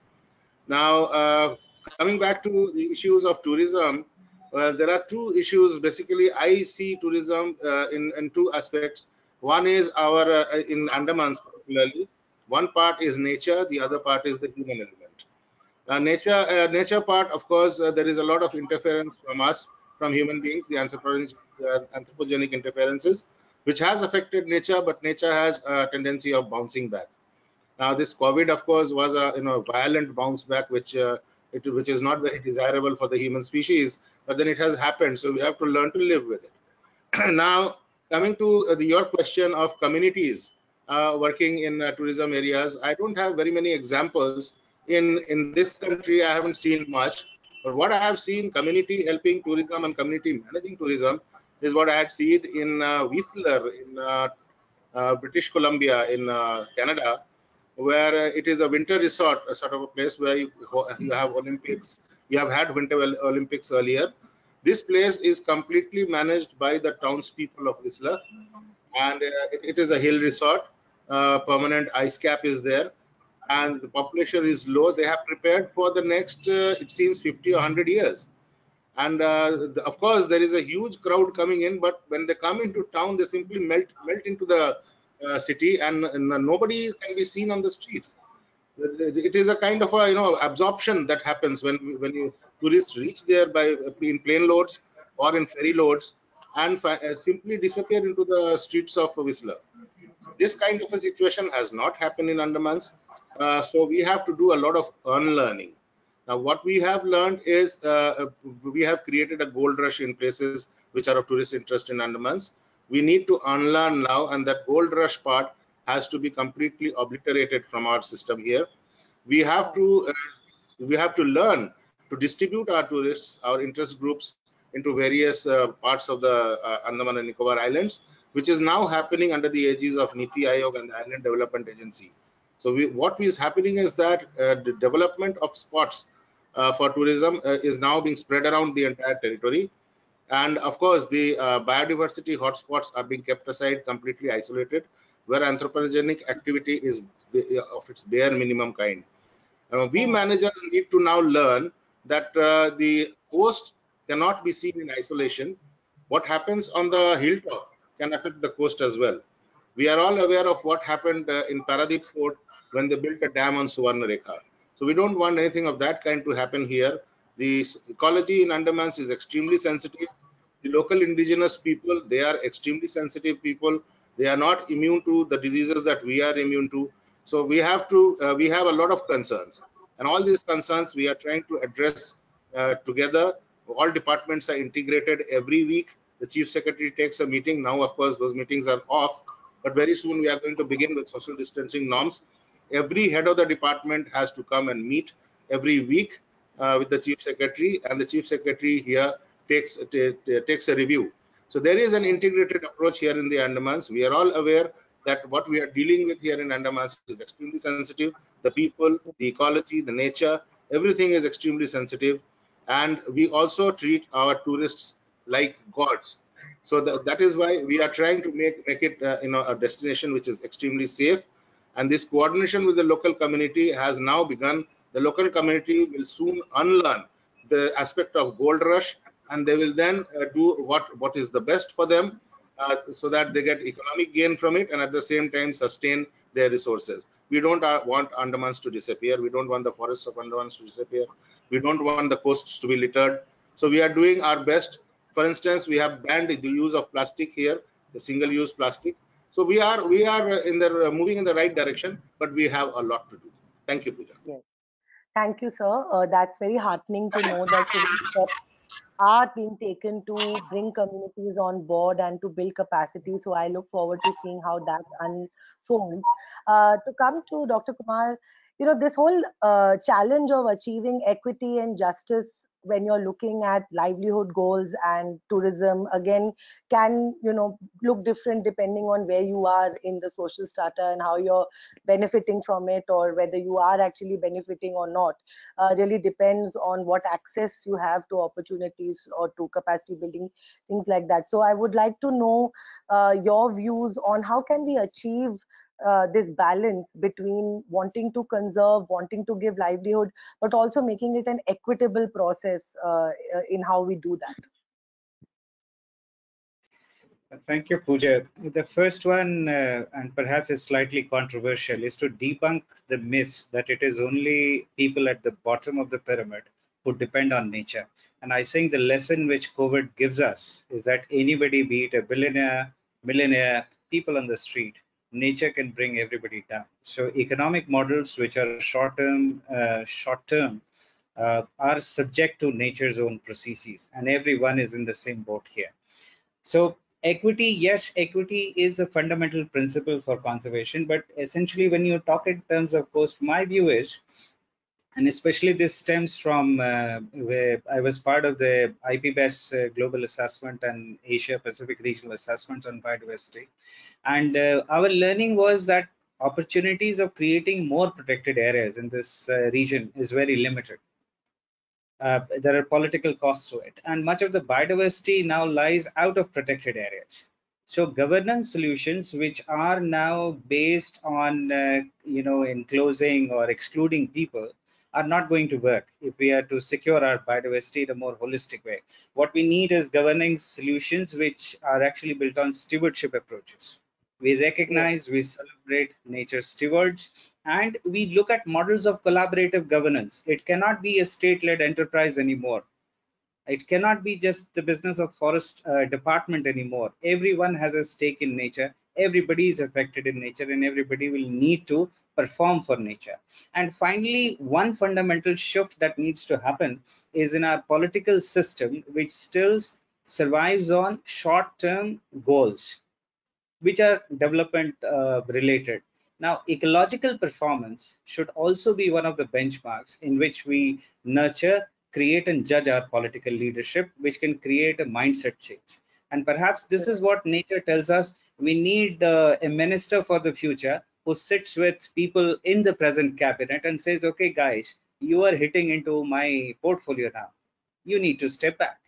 Now, coming back to the issues of tourism, there are two issues. Basically, I see tourism in two aspects. One is our, in Andamans particularly, one part is nature, the other part is the human element. Nature part, of course, there is a lot of interference from us, from human beings, the anthropogenic interferences, which has affected nature, but nature has a tendency of bouncing back. Now, this COVID, of course, was a violent bounce back, which is not very desirable for the human species. But then it has happened, so we have to learn to live with it. Now, coming to your question of communities working in tourism areas, I don't have very many examples. In this country, I haven't seen much. But what I have seen, community helping tourism and community managing tourism, is what I had seen in Whistler, in British Columbia, in Canada, where it is a winter resort, a sort of a place where you have Olympics. You have had Winter Olympics earlier. This place is completely managed by the townspeople of Whistler, and it is a hill resort. Permanent ice cap is there, and the population is low. They have prepared for the next, it seems, 50 or 100 years. And of course, there is a huge crowd coming in, but when they come into town, they simply melt into the city, and nobody can be seen on the streets. It is a kind of a absorption that happens when you tourists reach there in plane loads or in ferry loads, and simply disappear into the streets of Whistler. This kind of a situation has not happened in Andamans. So we have to do a lot of unlearning. Now, what we have learned is we have created a gold rush in places which are of tourist interest in Andamans. We need to unlearn now, and that gold rush part has to be completely obliterated from our system here. We have to learn to distribute our tourists, our interest groups into various parts of the Andaman and Nicobar Islands, which is now happening under the aegis of Niti Aayog and the Island Development Agency. So what is happening is that the development of spots for tourism is now being spread around the entire territory. And of course, the biodiversity hotspots are being kept aside, completely isolated, where anthropogenic activity is of its bare minimum kind. We managers need to now learn that the coast cannot be seen in isolation. What happens on the hilltop can affect the coast as well. We are all aware of what happened in Paradip Fort when they built a dam on Suvarnarekha. So we don't want anything of that kind to happen here. The ecology in Andamans is extremely sensitive. The local indigenous people, they are extremely sensitive people. They are not immune to the diseases that we are immune to. So we have a lot of concerns, and all these concerns we are trying to address together. All departments are integrated every week. The chief secretary takes a meeting. Now, of course, those meetings are off, but very soon we are going to begin with social distancing norms. Every head of the department has to come and meet every week with the chief secretary, and the chief secretary here takes a review. So there is an integrated approach here in the Andamans. We are all aware that what we are dealing with here in Andamans is extremely sensitive. The people, the ecology, the nature, everything is extremely sensitive. And we also treat our tourists like gods. So that is why we are trying to make it a destination which is extremely safe. And this coordination with the local community has now begun. The local community will soon unlearn the aspect of gold rush, and they will then do what is the best for them, so that they get economic gain from it and at the same time sustain their resources. We don't want Andamans to disappear. We don't want the forests of Andamans to disappear. We don't want the coasts to be littered. So we are doing our best. For instance, we have banned the use of plastic here, the single-use plastic. So we are moving in the right direction, but we have a lot to do. Thank you, Puja. Yes. Thank you, sir. That's very heartening to know that steps are being taken to bring communities on board and to build capacity. So I look forward to seeing how that unfolds. To come to Dr. Kumar, this whole challenge of achieving equity and justice when you're looking at livelihood goals and tourism, again, can, look different depending on where you are in the social strata and how you're benefiting from it, or whether you are actually benefiting or not. Really depends on what access you have to opportunities or to capacity building, things like that. So I would like to know your views on how can we achieve this balance between wanting to conserve, wanting to give livelihood, but also making it an equitable process in how we do that. Thank you, Puja. The first one, and perhaps is slightly controversial, is to debunk the myth that it is only people at the bottom of the pyramid who depend on nature. And I think the lesson which COVID gives us is that anybody, be it a billionaire, millionaire, people on the street, nature can bring everybody down. So economic models which are short-term, are subject to nature's own processes, and everyone is in the same boat here. So equity, yes, equity is a fundamental principle for conservation, but essentially when you talk in terms of cost, my view is, and especially this stems from where I was part of the IPBES Global Assessment and Asia Pacific Regional Assessments on biodiversity. And our learning was that opportunities of creating more protected areas in this region is very limited. There are political costs to it, and much of the biodiversity now lies out of protected areas. So governance solutions which are now based on enclosing or excluding people are not going to work if we are to secure our biodiversity in a more holistic way. What we need is governing solutions which are actually built on stewardship approaches. We recognize, we celebrate nature stewards, and we look at models of collaborative governance. It cannot be a state-led enterprise anymore. It cannot be just the business of forest department anymore. Everyone has a stake in nature. Everybody is affected in nature, and everybody will need to perform for nature. And finally, one fundamental shift that needs to happen is in our political system, which still survives on short-term goals, which are development related. Now, ecological performance should also be one of the benchmarks in which we nurture, create, and judge our political leadership, which can create a mindset change. And perhaps this is what nature tells us. We need a minister for the future who sits with people in the present cabinet and says, okay, guys, you are hitting into my portfolio now. You need to step back.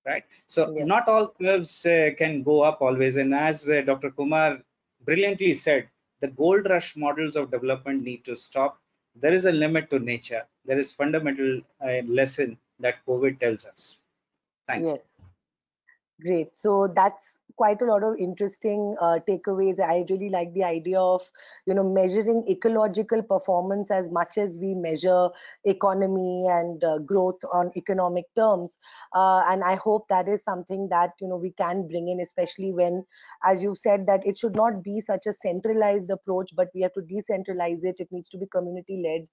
Right? So Yes. not all curves can go up always. And as Dr. Kumar brilliantly said, the gold rush models of development need to stop. There is a limit to nature. There is fundamental lesson that COVID tells us. Thanks. Yes. Great. So that's quite a lot of interesting takeaways. I really like the idea of, measuring ecological performance as much as we measure economy and growth on economic terms. And I hope that is something that, we can bring in, especially when, as you said, that it should not be such a centralized approach, but we have to decentralize it. It needs to be community led.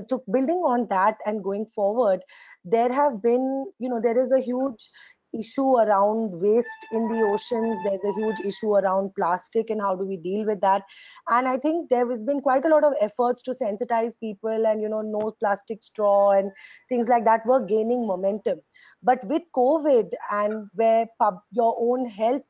So building on that and going forward, there have been, there is a huge issue around waste in the oceans. There's a huge issue around plastic and how do we deal with that. And I think there has been quite a lot of efforts to sensitize people, and no plastic straw and things like that were gaining momentum. But with COVID, and where your own health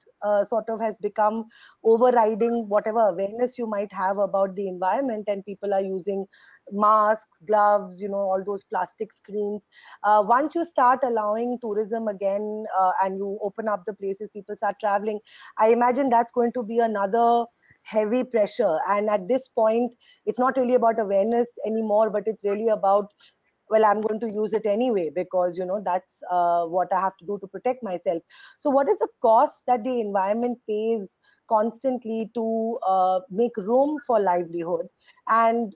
sort of has become overriding whatever awareness you might have about the environment, and people are using masks, gloves, all those plastic screens. Once you start allowing tourism again, and you open up the places, people start traveling, I imagine that's going to be another heavy pressure. And at this point, it's not really about awareness anymore, but it's really about, well, I'm going to use it anyway, because that's what I have to do to protect myself. So what is the cost that the environment pays constantly to make room for livelihood? And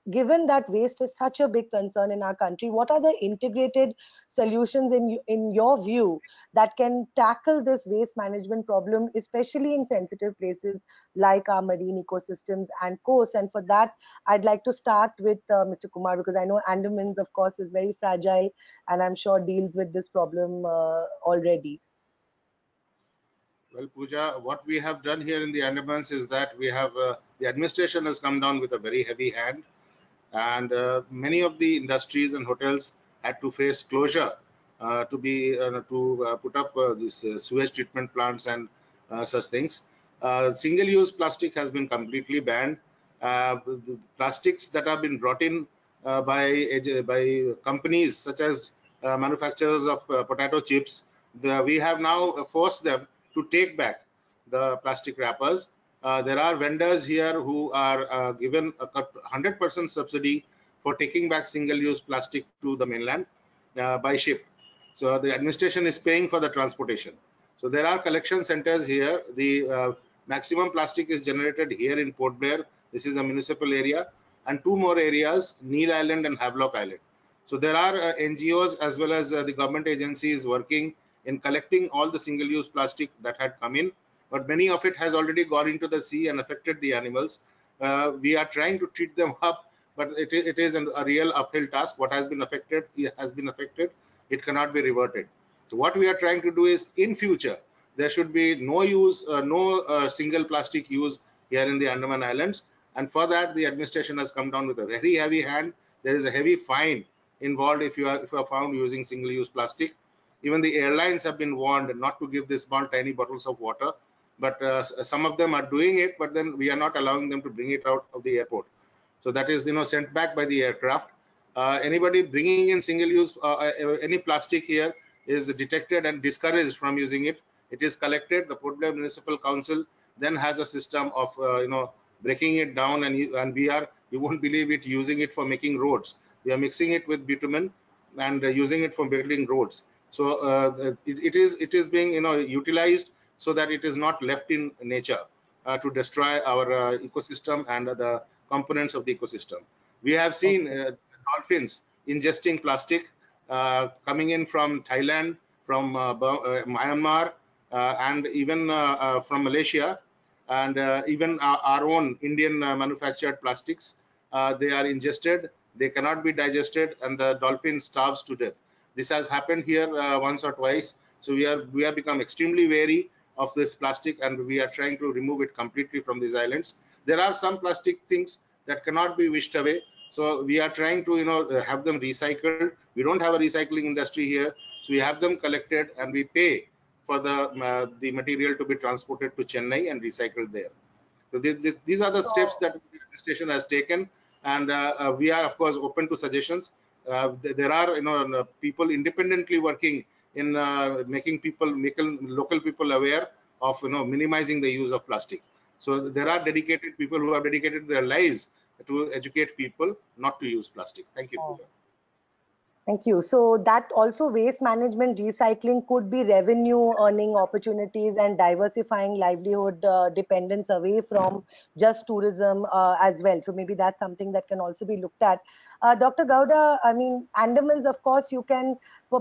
given that waste is such a big concern in our country, what are the integrated solutions in your view that can tackle this waste management problem, especially in sensitive places like our marine ecosystems and coast? And for that, I'd like to start with Mr. Kumar, because I know Andamans, of course, is very fragile, and I'm sure deals with this problem already. Well, Puja, what we have done here in the Andamans is that we have the administration has come down with a very heavy hand, and many of the industries and hotels had to face closure to put up these sewage treatment plants and such things. Single-use plastic has been completely banned. The plastics that have been brought in by companies such as manufacturers of potato chips, we have now forced them to take back the plastic wrappers. There are vendors here who are given a 100% subsidy for taking back single-use plastic to the mainland by ship. So the administration is paying for the transportation. So there are collection centers here. The maximum plastic is generated here in Port Blair. This is a municipal area, and two more areas, Neil Island and Havelock Island. So there are NGOs as well as the government agencies working in collecting all the single-use plastic that had come in, but many of it has already gone into the sea and affected the animals. We are trying to treat them up, but it is a real uphill task. What has been affected has been affected. It cannot be reverted. So what we are trying to do is, in future, there should be no use, no single plastic use here in the Andaman Islands. And for that, the administration has come down with a very heavy hand. There is a heavy fine involved if you are found using single-use plastic. Even the airlines have been warned not to give this small tiny bottles of water, but some of them are doing it, but then we are not allowing them to bring it out of the airport. So that is sent back by the aircraft. Anybody bringing in single-use any plastic here is detected and discouraged from using it. It is collected. The Port Blair Municipal Council then has a system of breaking it down, and we are, you won't believe it, using it for making roads. We are mixing it with bitumen and using it for building roads. So it is being utilized so that it is not left in nature to destroy our ecosystem and the components of the ecosystem. We have seen dolphins ingesting plastic coming in from Thailand, from Myanmar, and even from Malaysia, and even our own Indian manufactured plastics. They are ingested, they cannot be digested, and the dolphin starves to death. This has happened here once or twice. So we have become extremely wary of this plastic, and we are trying to remove it completely from these islands. There are some plastic things that cannot be wished away. So we are trying to have them recycled. We don't have a recycling industry here, so we have them collected and we pay for the material to be transported to Chennai and recycled there. So these are the steps that the administration has taken, and we are of course open to suggestions. There are people independently working in making local people aware of minimizing the use of plastic. So there are dedicated people who have dedicated their lives to educate people not to use plastic. Thank you, Puja. Thank you. So that also waste management recycling could be revenue earning opportunities and diversifying livelihood dependence away from just tourism as well. So maybe that's something that can also be looked at. Dr. Gowda, I mean, Andamans, of course, you can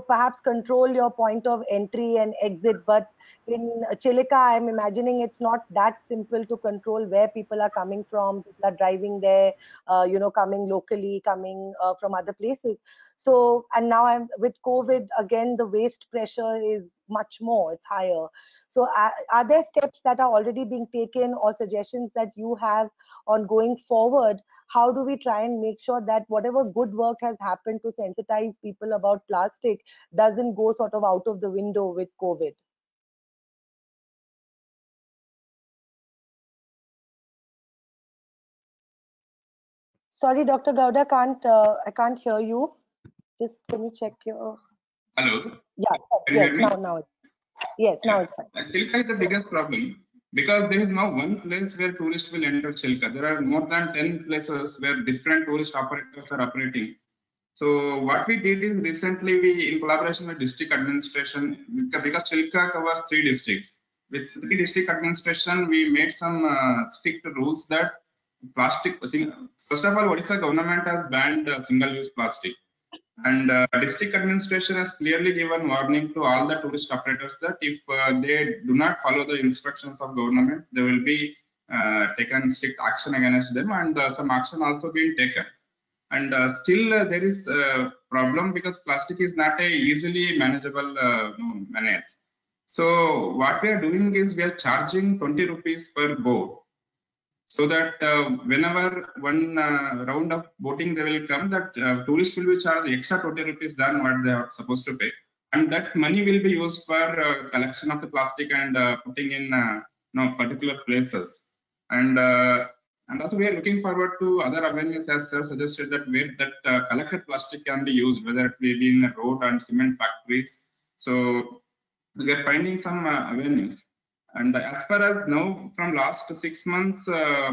perhaps control your point of entry and exit, but in Chilika, I'm imagining it's not that simple to control where people are coming from. People are driving there, coming locally, coming from other places. So, and now I'm with COVID again, the waste pressure is much more, it's higher. So are there steps that are already being taken or suggestions that you have on going forward? How do we try and make sure that whatever good work has happened to sensitize people about plastic doesn't go sort of out of the window with COVID? Sorry, Dr. Gowda, I can't hear you. Just can you check your? Hello. Yeah. Can you Yes. hear me? Now it's. Yes. Yeah. Now it's fine. Chilika is the biggest problem because there is no one place where tourists will enter Chilika. There are more than 10 places where different tourist operators are operating. So what we did is recently we, in collaboration with district administration, because Chilika covers 3 districts. With 3 district administration, we made some strict rules that plastic. First of all, Odisha government has banned single-use plastic, and district administration has clearly given warning to all the tourist operators that if they do not follow the instructions of government, they will be taken strict action against them, and some action also being taken. And still there is a problem because plastic is not a easily manageable menace. So what we are doing is we are charging 20 rupees per boat, so that whenever one round of boating they will come, that tourists will be charged extra 20 rupees than what they are supposed to pay, and that money will be used for collection of the plastic and putting in particular places. And also we are looking forward to other avenues, as sir suggested, that where that collected plastic can be used, whether it be in road and cement factories. So we are finding some avenues. And as far as now, from last 6 months,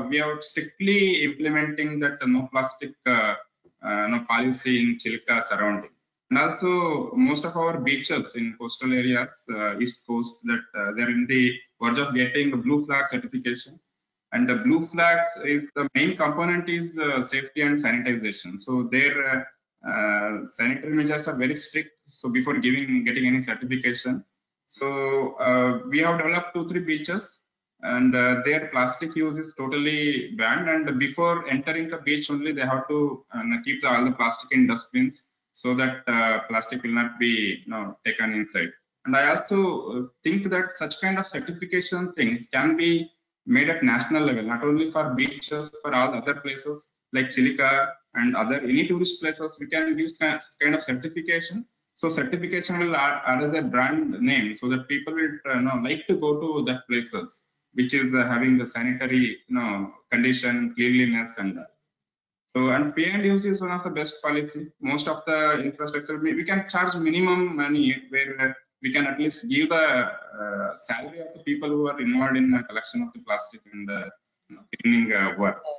we are strictly implementing that no plastic no policy in Chilika surrounding. And also, most of our beaches in coastal areas, East Coast, that they're in the verge of getting the blue flag certification. And the blue flags is the main component is safety and sanitization. So their sanitary measures are very strict. So before getting any certification, so we have developed 2-3 beaches, and their plastic use is totally banned. And before entering the beach, only they have to keep all the plastic in dustbins, so that plastic will not be taken inside. And I also think that such kind of certification things can be made at national level, not only for beaches, for all other places like Chilika and other any tourist places. We can use kind of certification. So certification will add as a brand name, so that people will like to go to that places which is having the sanitary condition, cleanliness, and so, and pay and use is one of the best policy. Most of the infrastructure, we can charge minimum money, where we can at least give the salary of the people who are involved in the collection of the plastic and cleaning works.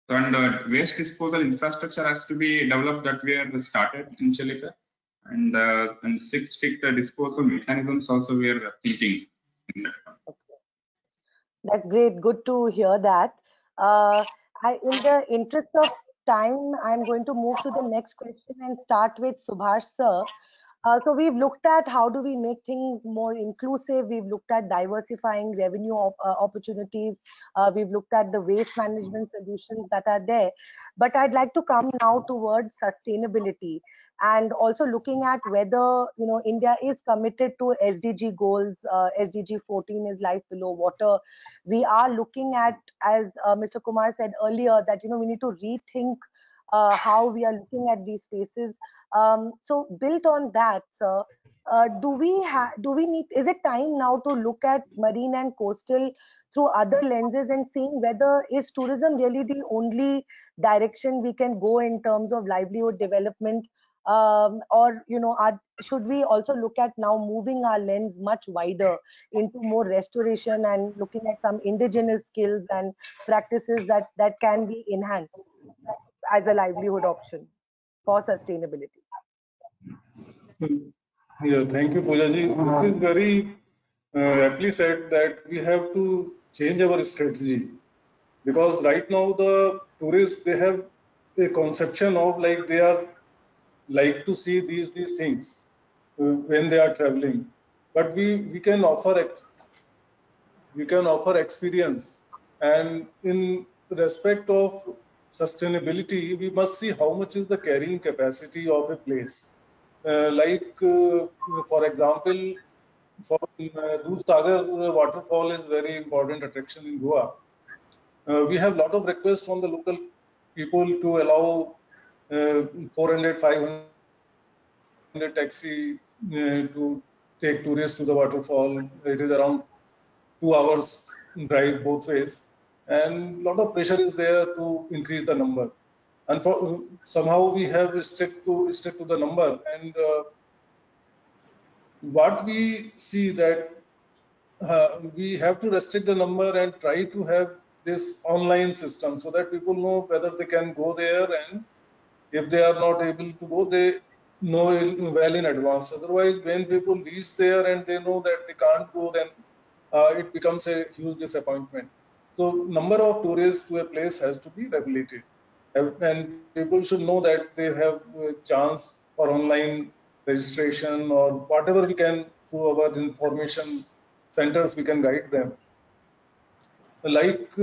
So, and waste disposal infrastructure has to be developed, that we have started in Chilika, and 6 strict disposal mechanisms also we are thinking in that. Okay. That's great. Good to hear that. In the interest of time, I'm going to move to the next question and start with Subhash sir. So we've looked at how do we make things more inclusive. We've looked at diversifying revenue opportunities. We've looked at the waste management solutions that are there. But I'd like to come now towards sustainability and also looking at whether India is committed to SDG goals. SDG 14 is life below water. We are looking at, as Mr. Kumar said earlier, that we need to rethink how we are looking at these spaces. So built on that, sir, do we need, is it time now to look at marine and coastal through other lenses and seeing whether is tourism really the only direction we can go in terms of livelihood development, or should we also look at now moving our lens much wider into more restoration and looking at some indigenous skills and practices that can be enhanced as a livelihood option for sustainability? Yeah, thank you, Puja ji. This is very aptly said that we have to change our strategy, because right now the tourists, they have a conception of like they are like to see these things when they are traveling, but we can offer experience. And in respect of sustainability, we must see how much is the carrying capacity of a place. For example, for Sagar waterfall is very important attraction in Goa. We have a lot of requests from the local people to allow 400, 500 taxi to take tourists to the waterfall. It is around 2 hours drive both ways, and a lot of pressure is there to increase the number. And somehow we have stick to the number, and what we see that we have to restrict the number and try to have this online system so that people know whether they can go there, and if they are not able to go, they know well in advance. Otherwise, when people reach there and they know that they can't go, then it becomes a huge disappointment. So number of tourists to a place has to be regulated, and people should know that they have a chance for online registration or whatever we can through our information centers, we can guide them. Like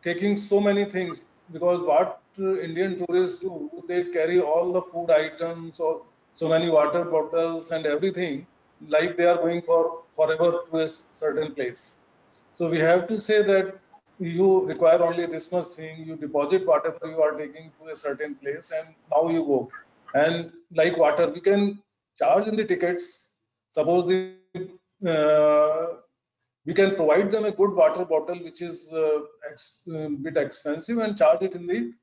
taking so many things, because what Indian tourists do, they carry all the food items or so many water bottles and everything, like they are going for forever to a certain place. So we have to say that you require only this much thing, you deposit whatever you are taking to a certain place, and now you go. And like water, we can charge in the tickets. Suppose we can provide them a good water bottle, which is bit expensive, and charge it in the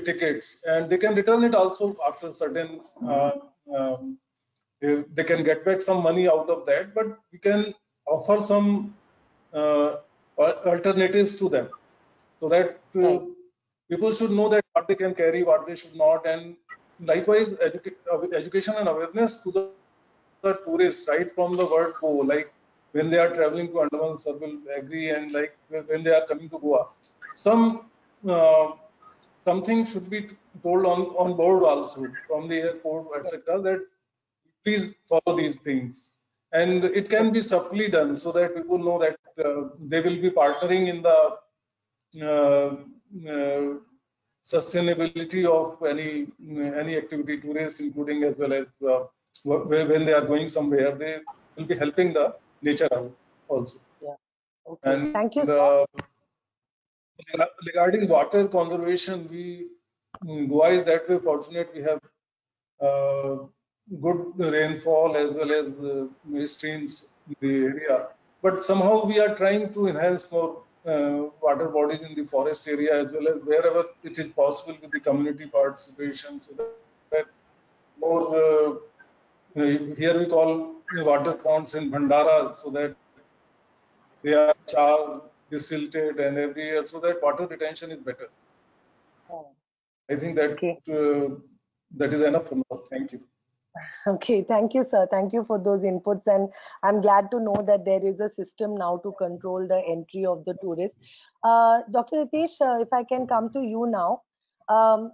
tickets, and they can return it also after certain. They can get back some money out of that, but we can offer some alternatives to them, so that people should know that what they can carry, what they should not, and likewise education and awareness to the tourists right from the word go, like when they are traveling to Andaman, sir will agree, and like when they are coming to Goa, uh, something should be told on board also from the airport, etc., that please follow these things. And it can be subtly done so that people know that they will be partnering in the sustainability of any activity, tourists including, as well as when they are going somewhere, they will be helping the nature out also. Yeah. Okay. And thank you, sir. Regarding water conservation, Goa is that way fortunate. We have good rainfall as well as streams in the area. But somehow we are trying to enhance more water bodies in the forest area, as well as wherever it is possible with the community participation, so that more, here we call water ponds in Bhandara, so that they are charged, desilted, and every year, so that water retention is better. I think that that is enough for now. Thank you. Okay, thank you, sir. Thank you for those inputs, and I'm glad to know that there is a system now to control the entry of the tourists. Dr. Ritesh, if I can come to you now,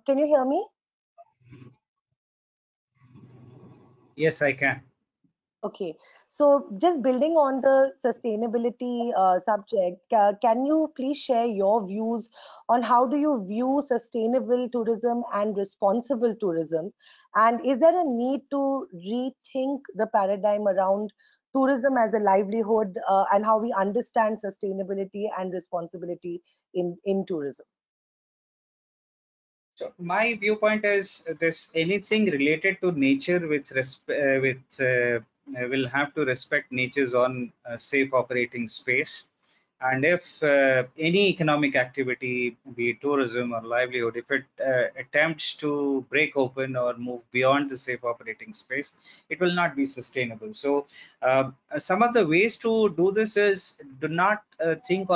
can you hear me? Yes, I can. Okay, so just building on the sustainability subject, can you please share your views on how do you view sustainable tourism and responsible tourism? And is there a need to rethink the paradigm around tourism as a livelihood and how we understand sustainability and responsibility in tourism? So my viewpoint is this: anything related to nature will have to respect nature's own safe operating space. And if any economic activity, be it tourism or livelihood, if it attempts to break open or move beyond the safe operating space, it will not be sustainable. So some of the ways to do this is, do not think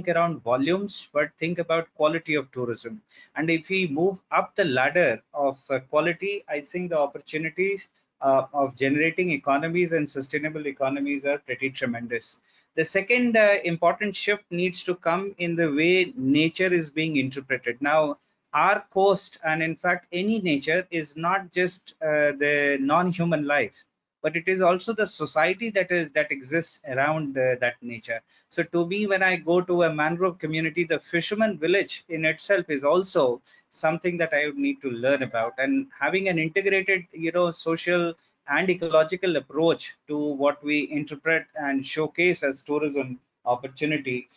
around volumes, but think about quality of tourism. And if we move up the ladder of quality, I think the opportunities of generating economies and sustainable economies are pretty tremendous. The second important shift needs to come in the way nature is being interpreted. Now, our coast, and in fact, any nature, is not just the non-human life, but it is also the society that exists around that nature. So, to me, when I go to a mangrove community, the fisherman village in itself is also something that I would need to learn about. And having an integrated, social and ecological approach to what we interpret and showcase as tourism opportunity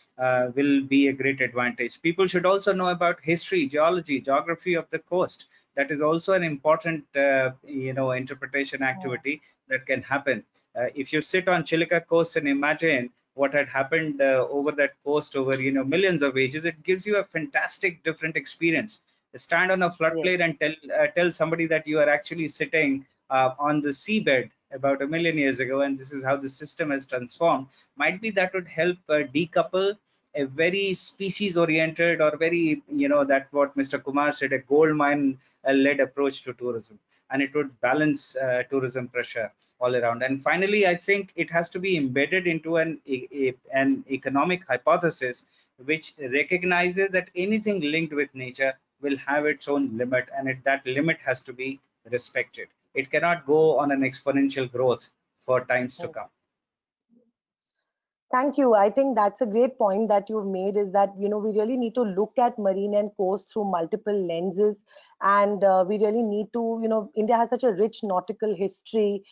will be a great advantage. People should also know about history, geology, geography of the coast. That is also an important interpretation activity that can happen. If you sit on Chilika coast and imagine what had happened over that coast over millions of ages, it gives you a fantastic different experience. Stand on a floodplain and tell somebody that you are actually sitting on the seabed about 1 million years ago, and this is how the system has transformed. Might be that would help decouple a very species oriented, or very, that what Mr. Kumar said, a gold mine led approach to tourism, and it would balance tourism pressure all around. And finally, I think it has to be embedded into an economic hypothesis which recognizes that anything linked with nature will have its own limit, and that limit has to be respected. It cannot go on an exponential growth for times to come. Thank you. I think that's a great point that you've made, is that, we really need to look at marine and coast through multiple lenses. And we really need to, India has such a rich nautical history.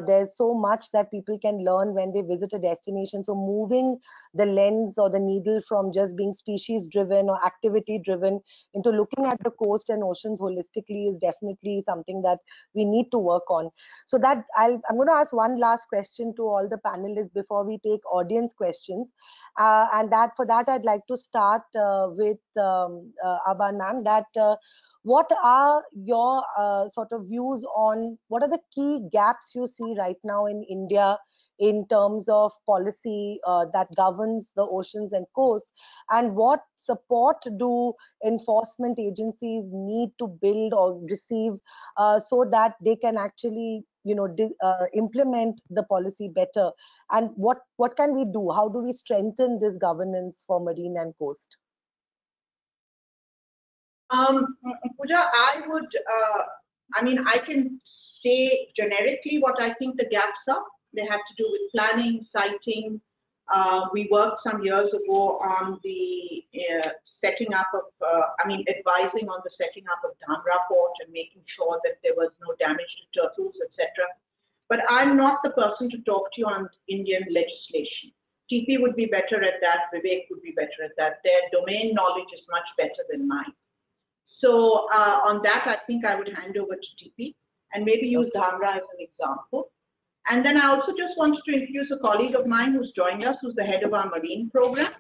There's so much that people can learn when they visit a destination. So moving the lens or the needle from just being species driven or activity driven into looking at the coast and oceans holistically is definitely something that we need to work on. So that I'm going to ask one last question to all the panelists before we take audience questions, and for that I'd like to start with Aban ma'am. What are your sort of views on what are the key gaps you see right now in India in terms of policy that governs the oceans and coasts, and what support do enforcement agencies need to build or receive so that they can actually implement the policy better? And what can we do? How do we strengthen this governance for marine and coast? Puja, I can say generically what I think the gaps are. They have to do with planning, siting. We worked some years ago on the setting up of, advising on the setting up of Chandra port and making sure that there was no damage to turtles, etc. But I'm not the person to talk to you on Indian legislation. TP would be better at that. Vivek would be better at that. Their domain knowledge is much better than mine. So on that, I think I would hand over to TP and maybe use Chandra as an example. And then I also just wanted to introduce a colleague of mine who's joined us, who's the head of our marine program,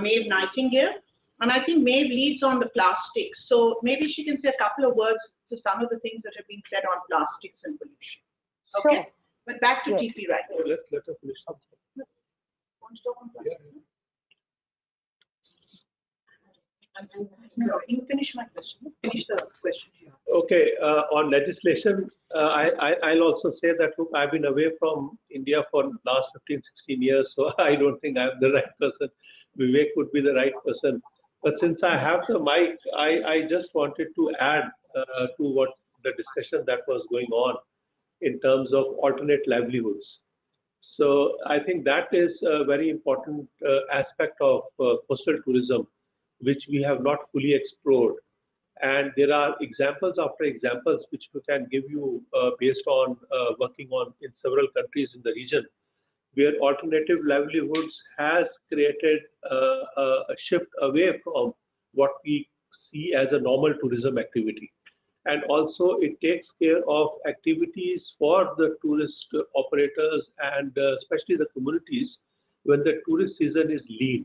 Maeve Nightingale. And I think Maeve leads on the plastics. So maybe she can say a couple of words to some of the things that have been said on plastics and pollution. Okay? Sure. But back to TP right now. Let her finish something. Want to talk on plastics? No, you finish my question. Finish the question here. Okay, on legislation, I'll also say that, look, I've been away from India for the last 15, 16 years, so I don't think I'm the right person. Vivek would be the right person. But since I have the mic, I just wanted to add to what the discussion that was going on. in terms of alternate livelihoods. So I think that is a very important aspect of coastal tourism, which we have not fully explored. And there are examples after examples which we can give you based on working on in several countries in the region, where alternative livelihoods has created a shift away from what we see as a normal tourism activity. And also it takes care of activities for the tourist operators and especially the communities when the tourist season is lean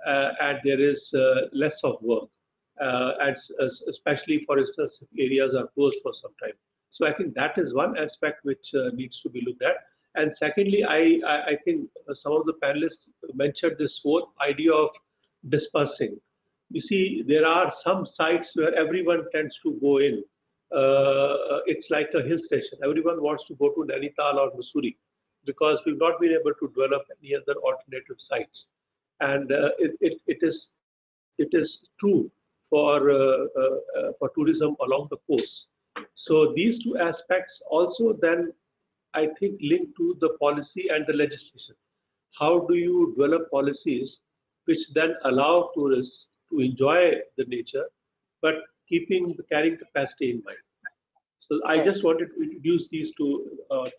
and there is less of work, and especially, for instance, if areas are closed for some time. So I think that is one aspect which needs to be looked at. And secondly, I think some of the panelists mentioned this whole idea of dispersing. You see, there are some sites where everyone tends to go in. It's like a hill station. Everyone wants to go to Nainital or Mussoorie because we've not been able to develop any other alternative sites. And it is true for tourism along the coast. So these two aspects also then I think link to the policy and the legislation. How do you develop policies which then allow tourists to enjoy the nature, but keeping the carrying capacity in mind? So I just wanted to introduce these two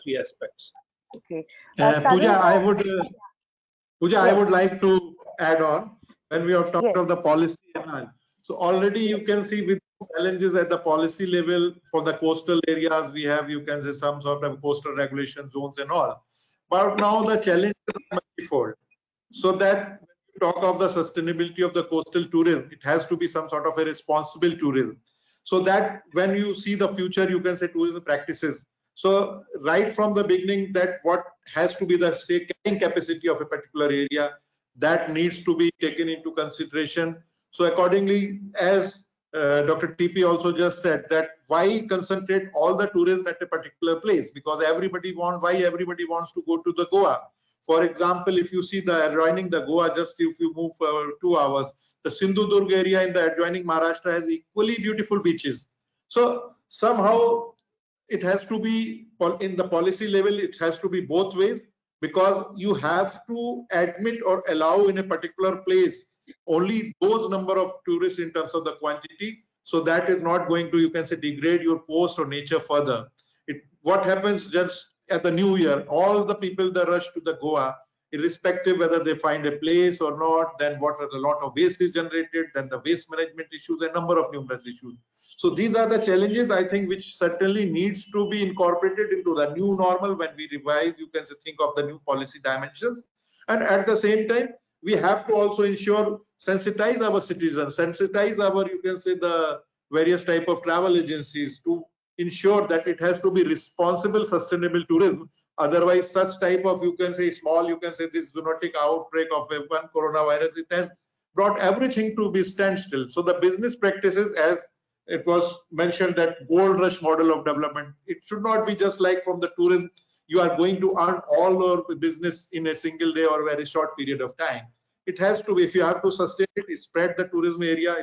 three aspects. Okay. Puja, I Yes. would like to add on when we have talked Yes. of the policy. So already you can see with challenges at the policy level for the coastal areas, we have, you can say, some sort of coastal regulation zones and all. But now the challenges are multifold. So that when you talk of the sustainability of the coastal tourism, it has to be some sort of a responsible tourism. So that when you see the future, you can say tourism practices. So right from the beginning, that what has to be the say carrying capacity of a particular area, that needs to be taken into consideration. So accordingly, as Dr. TP also just said, that why concentrate all the tourism at a particular place? Because why everybody wants to go to the Goa? For example, if you see the adjoining the Goa, just if you move for 2 hours, the Sindhudurg area in the adjoining Maharashtra has equally beautiful beaches. So somehow it has to be in the policy level, it has to be both ways, because you have to admit or allow in a particular place only those number of tourists in terms of the quantity. So that is not going to, you can say, degrade your coast or nature further. What happens just at the new year, all the people that rush to the Goa, irrespective whether they find a place or not, then what are the lot of waste is generated, then the waste management issues, a number of numerous issues. So these are the challenges, I think, which certainly needs to be incorporated into the new normal when we revise, you can say, think of the new policy dimensions. And at the same time, we have to also ensure sensitize our citizens, sensitize our, you can say, the various type of travel agencies to ensure that it has to be responsible, sustainable tourism. Otherwise, such type of, you can say, small, you can say, this zoonotic outbreak of one coronavirus, it has brought everything to be standstill. So the business practices, as it was mentioned, that gold rush model of development, it should not be just like from the tourism, you are going to earn all your business in a single day or a very short period of time. It has to be, if you have to sustain it, spread the tourism area,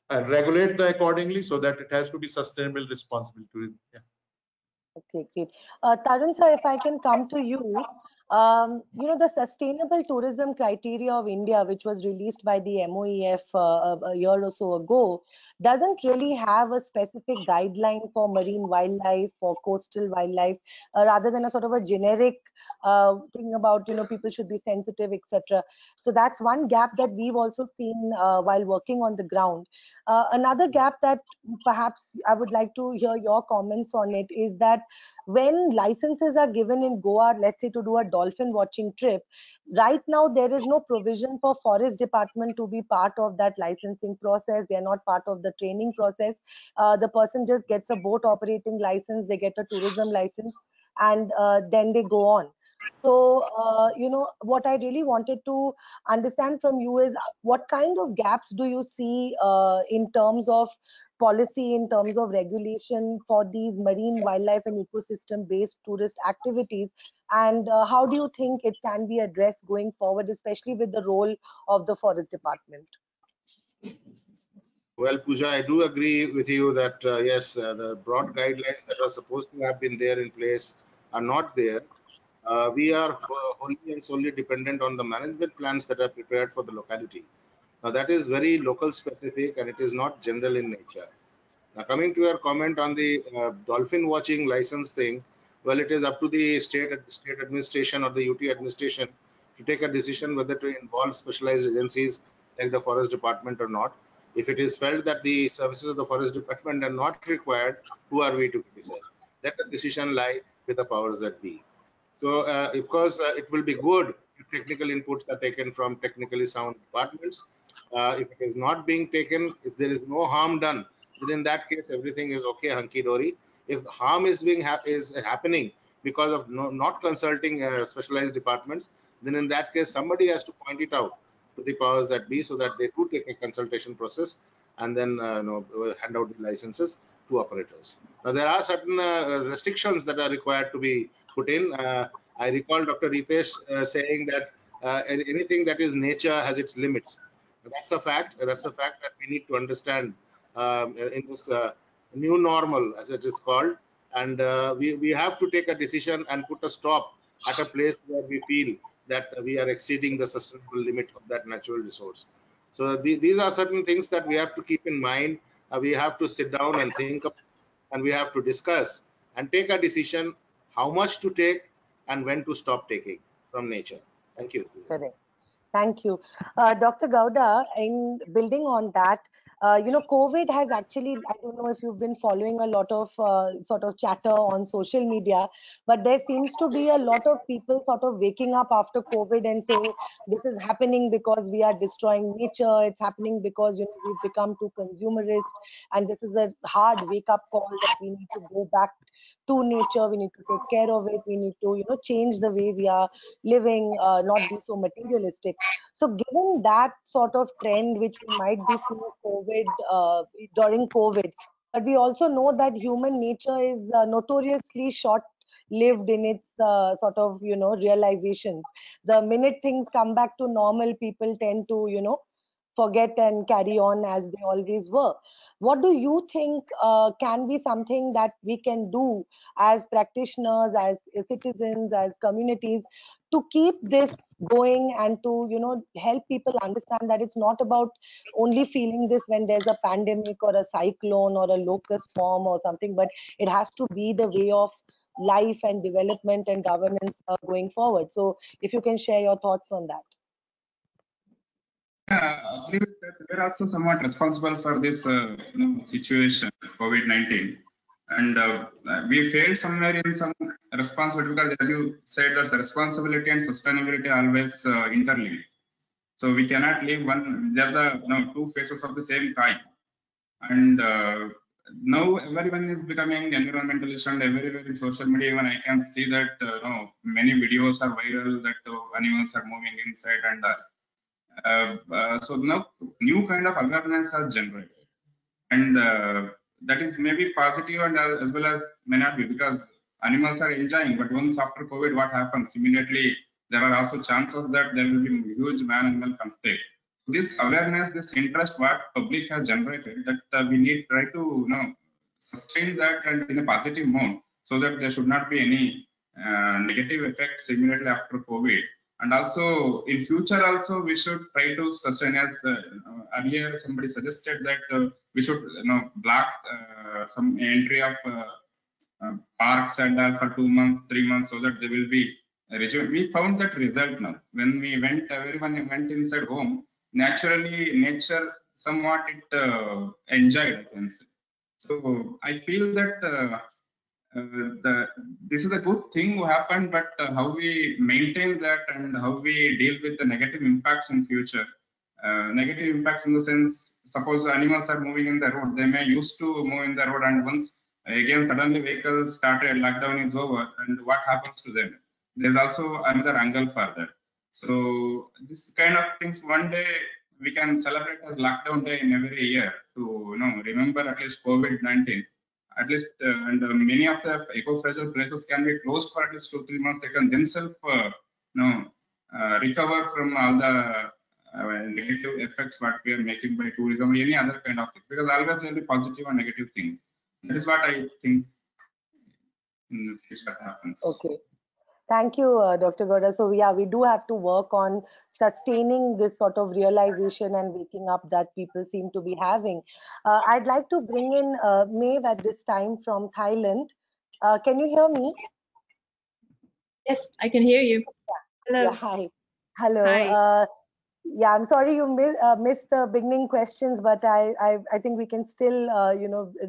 and regulate the accordingly, so that it has to be sustainable, responsible tourism. Yeah. Okay, great. Tarun sir, if I can come to you, you know, the Sustainable Tourism Criteria of India, which was released by the MOEF a year or so ago, doesn't really have a specific guideline for marine wildlife or coastal wildlife, rather than a sort of a generic thing about, you know, people should be sensitive, etc. So that's one gap that we've also seen while working on the ground. Another gap that perhaps I would like to hear your comments on it is that when licenses are given in Goa, let's say to do a dolphin watching trip, right now there is no provision for forest department to be part of that licensing process. They are not part of the training process. The person just gets a boat operating license, they get a tourism license, and then they go on. So, you know, what I really wanted to understand from you is what kind of gaps do you see in terms of policy, in terms of regulation for these marine wildlife and ecosystem based tourist activities, and how do you think it can be addressed going forward, especially with the role of the forest department? Well, Puja, I do agree with you that yes, the broad guidelines that are supposed to have been there in place are not there. We are wholly and solely dependent on the management plans that are prepared for the locality. Now, that is very local specific and it is not general in nature. Now, coming to your comment on the dolphin watching license thing, well, it is up to the state administration or the UT administration to take a decision whether to involve specialized agencies like the forest department or not. If it is felt that the services of the forest department are not required, who are we to criticize? Let the decision lie with the powers that be. So, of course, it will be good if technical inputs are taken from technically sound departments. If it is not being taken, if there is no harm done, then in that case, everything is okay, hunky dory. If harm is happening because of not consulting specialized departments, then in that case, somebody has to point it out to the powers that be, so that they do take a consultation process and then hand out the licenses to operators. Now, there are certain restrictions that are required to be put in. I recall Dr. Ritesh saying that anything that is nature has its limits. That's a fact. That's a fact that we need to understand in this new normal, as it is called. And we have to take a decision and put a stop at a place where we feel that we are exceeding the sustainable limit of that natural resource. So these are certain things that we have to keep in mind. We have to sit down and think of, and we have to discuss and take a decision how much to take and when to stop taking from nature. Thank you. Correct. Thank you. Dr. Gowda, in building on that, COVID has actually, I don't know if you've been following a lot of sort of chatter on social media, but there seems to be a lot of people sort of waking up after COVID and saying this is happening because we are destroying nature. It's happening because, we've become too consumerist, and this is a hard wake up call that we need to go back to nature. We need to take care of it. We need to, change the way we are living, not be so materialistic. So given that sort of trend, which we might be seeing during COVID, but we also know that human nature is notoriously short-lived in its sort of, realizations. The minute things come back to normal, people tend to, forget and carry on as they always were. What do you think can be something that we can do as practitioners, as citizens, as communities, to keep this going and to help people understand that it's not about only feeling this when there's a pandemic or a cyclone or a locust storm or something, but it has to be the way of life and development and governance going forward. So if you can share your thoughts on that. Yeah, I agree with that. We're also somewhat responsible for this situation, COVID-19. And we failed somewhere in some responsibility, because as you said, that the responsibility and sustainability are always interlinked. So we cannot leave one, they're the two faces of the same coin. And now everyone is becoming environmentalist, and everywhere in social media, even I can see that many videos are viral that animals are moving inside, and so now new kind of awareness has generated, and that is maybe positive and as well as may not be, because animals are enjoying. But once after COVID, what happens? Immediately there are also chances that there will be huge man-animal conflict. This awareness, this interest, what public has generated, that we need try to sustain that and in a positive mode, so that there should not be any negative effects immediately after COVID. And also in future also we should try to sustain, as earlier somebody suggested that we should block some entry of parks and for 2 months, 3 months, so that there will be a regime. We found that result now. When we went, everyone went inside home. Naturally, nature somewhat it enjoyed, I can say. So I feel that this is a good thing who happened, but how we maintain that and how we deal with the negative impacts in future. Negative impacts in the sense, suppose animals are moving in the road, they may used to move in the road, and once again suddenly vehicles started, lockdown is over, and what happens to them? There's also another angle for that. So this kind of things, one day we can celebrate as lockdown day in every year to remember at least COVID-19. At least, and many of the eco-fragile places can be closed for at least 2-3 months. They can themselves recover from all the negative effects what we are making by tourism or any other kind of thing, because always there will be positive and negative things. That is what I think in the future happens. Okay. Thank you, Dr. Gowda. So yeah, we do have to work on sustaining this sort of realization and waking up that people seem to be having. I'd like to bring in Maeve at this time from Thailand. Can you hear me? Yes, I can hear you. Hello. Yeah, hi. Hello. Hi. Yeah, I'm sorry you missed the beginning questions, but I think we can still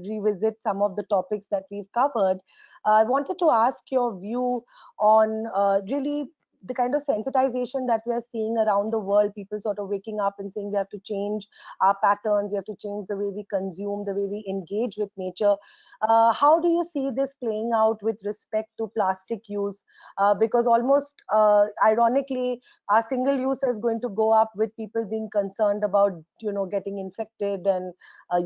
revisit some of the topics that we've covered. I wanted to ask your view on really the kind of sensitization that we're seeing around the world, people sort of waking up and saying we have to change our patterns, we have to change the way we consume, the way we engage with nature. How do you see this playing out with respect to plastic use? Because almost ironically, our single use is going to go up with people being concerned about, getting infected and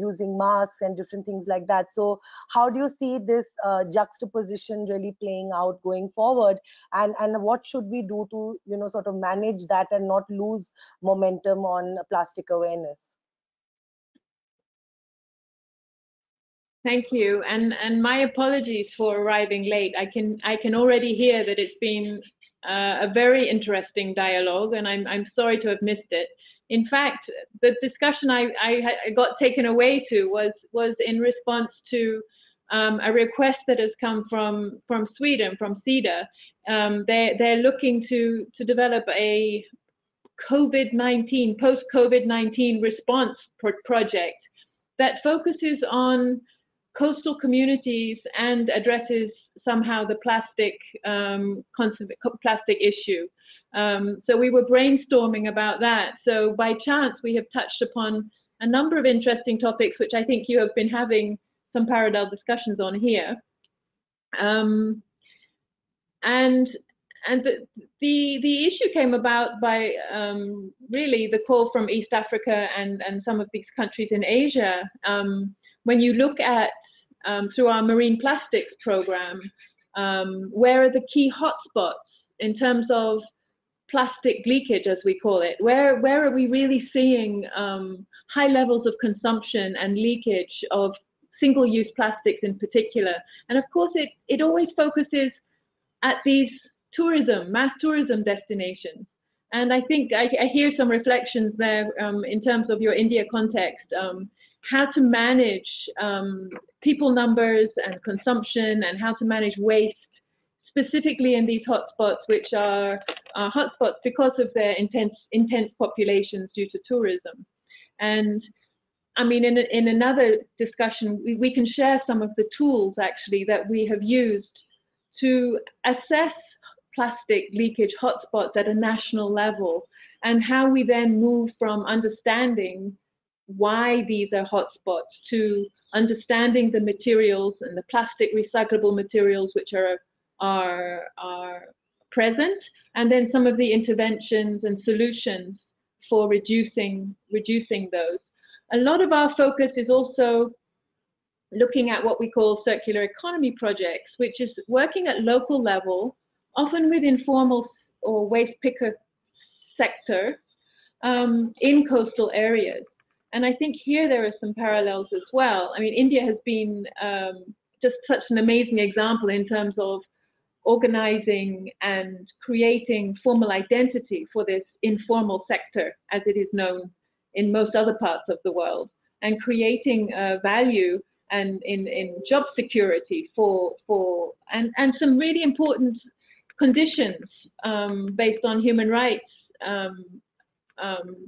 using masks and different things like that. So how do you see this juxtaposition really playing out going forward? And what should we do to, sort of manage that and not lose momentum on plastic awareness? Thank you, and my apologies for arriving late. I can already hear that it's been a very interesting dialogue, and I'm sorry to have missed it. In fact, the discussion I got taken away to was in response to a request that has come from Sweden, from SIDA. They're looking to develop a COVID-19, post-COVID-19 response project that focuses on coastal communities and addresses somehow the plastic issue. So we were brainstorming about that. So by chance, we have touched upon a number of interesting topics, which I think you have been having some parallel discussions on here. And the issue came about by really the call from East Africa and some of these countries in Asia. When you look at through our marine plastics program, where are the key hotspots in terms of plastic leakage, as we call it? Where are we really seeing high levels of consumption and leakage of single-use plastics in particular? And of course, it always focuses at these mass tourism destinations. And I think I hear some reflections there in terms of your India context, how to manage people numbers and consumption, and how to manage waste, specifically in these hotspots, which are hotspots because of their intense populations due to tourism. And I mean, in another discussion, we can share some of the tools actually that we have used to assess plastic leakage hotspots at a national level, and how we then move from understanding why these are hotspots to understanding the materials and the plastic recyclable materials which are present, and then some of the interventions and solutions for reducing those. A lot of our focus is also looking at what we call circular economy projects, which is working at local level, often with informal or waste picker sector in coastal areas. And I think here there are some parallels as well. I mean, India has been just such an amazing example in terms of organizing and creating formal identity for this informal sector, as it is known in most other parts of the world, and creating value and in job security and some really important conditions based on human rights